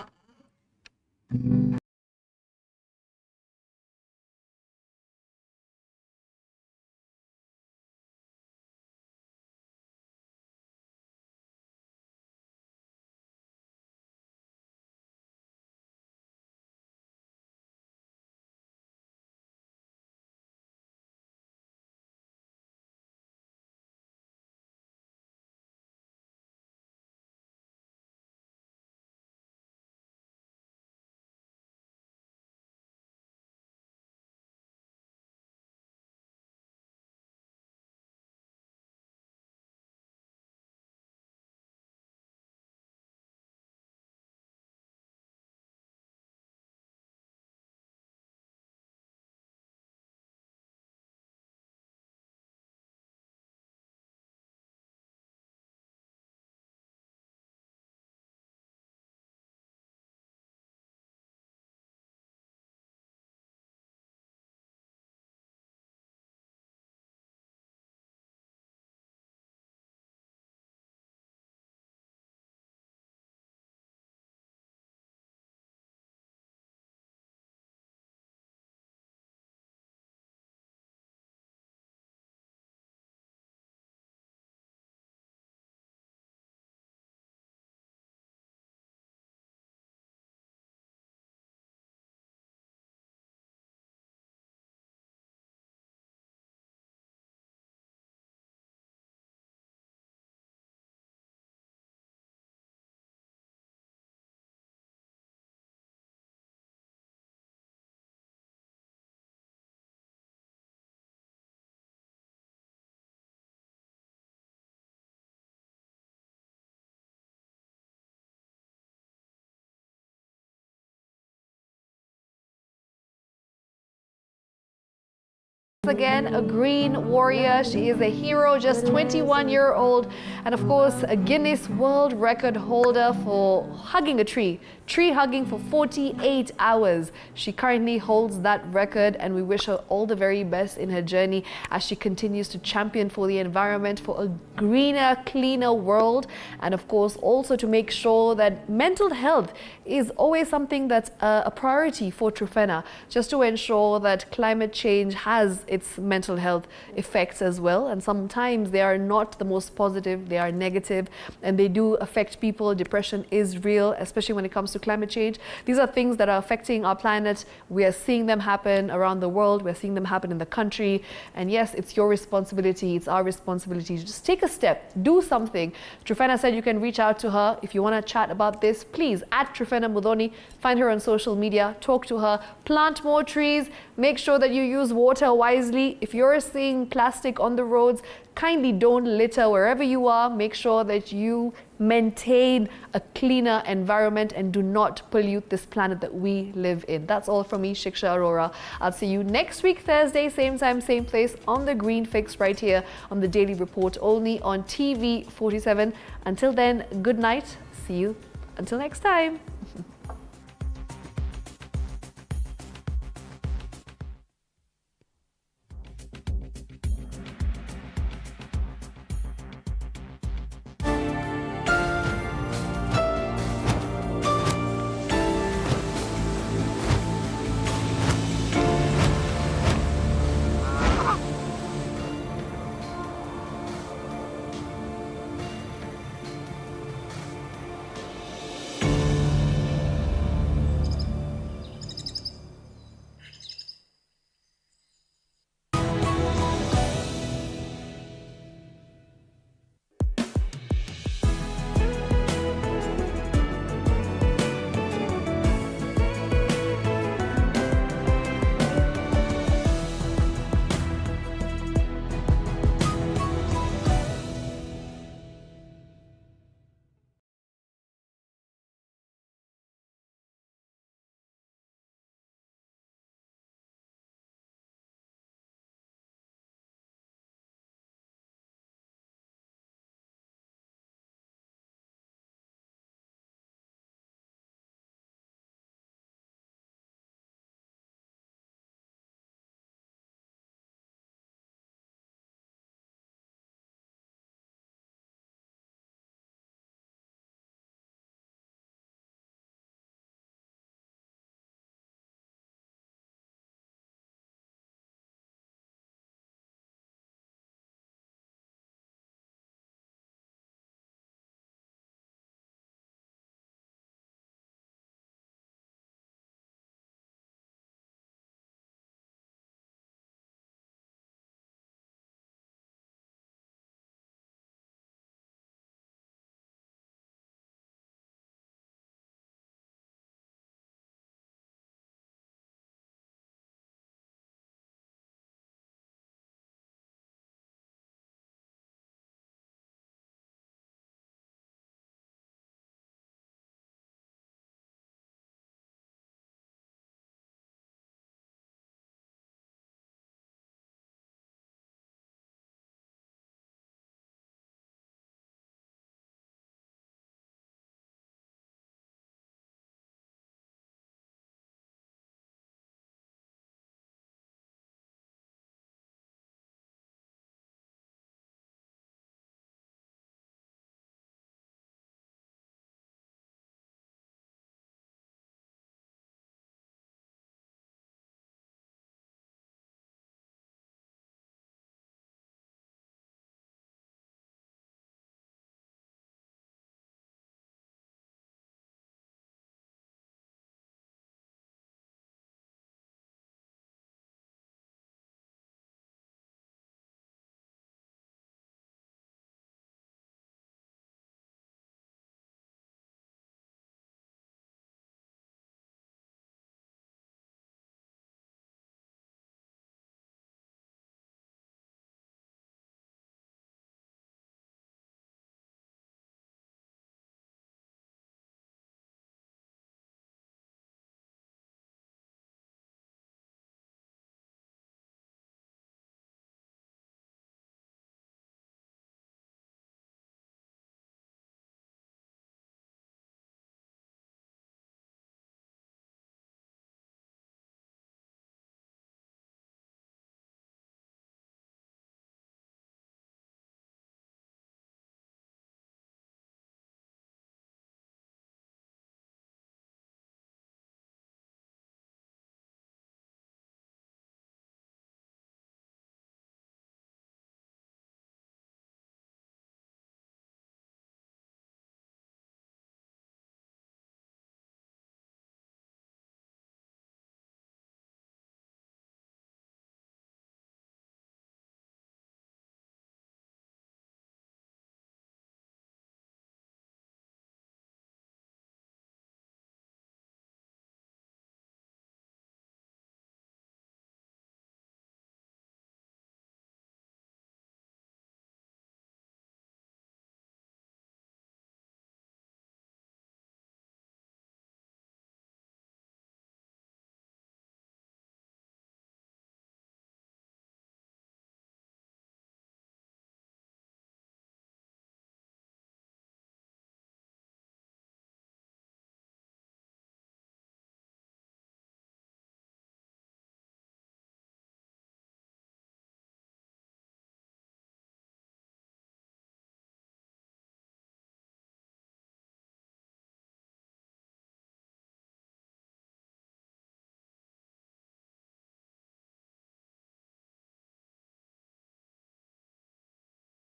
Again, a green warrior. She is a hero, just 21-year-old, and of course a Guinness World Record holder for hugging a tree hugging for 48 hours. She currently holds that record, and we wish her all the very best in her journey as she continues to champion for the environment, for a greener, cleaner world, and of course also to make sure that mental health is always something that's a priority for Truena, just to ensure that climate change has its its mental health effects as well. And sometimes they are not the most positive, they are negative, and they do affect people. Depression is real, especially when it comes to climate change. These are things that are affecting our planet. We are seeing them happen around the world. We're seeing them happen in the country. And yes, it's your responsibility. It's our responsibility to just take a step, do something. Truena said you can reach out to her if you want to chat about this. Please, at Truena Mudoni, find her on social media, talk to her, plant more trees, make sure that you use water wisely. If you're seeing plastic on the roads, kindly don't litter wherever you are. Make sure that you maintain a cleaner environment and do not pollute this planet that we live in. That's all from me, Shiksha Arora. I'll see you next week, Thursday, same time, same place, on the Green Fix right here on the Daily Report, only on TV47. Until then, good night. See you until next time.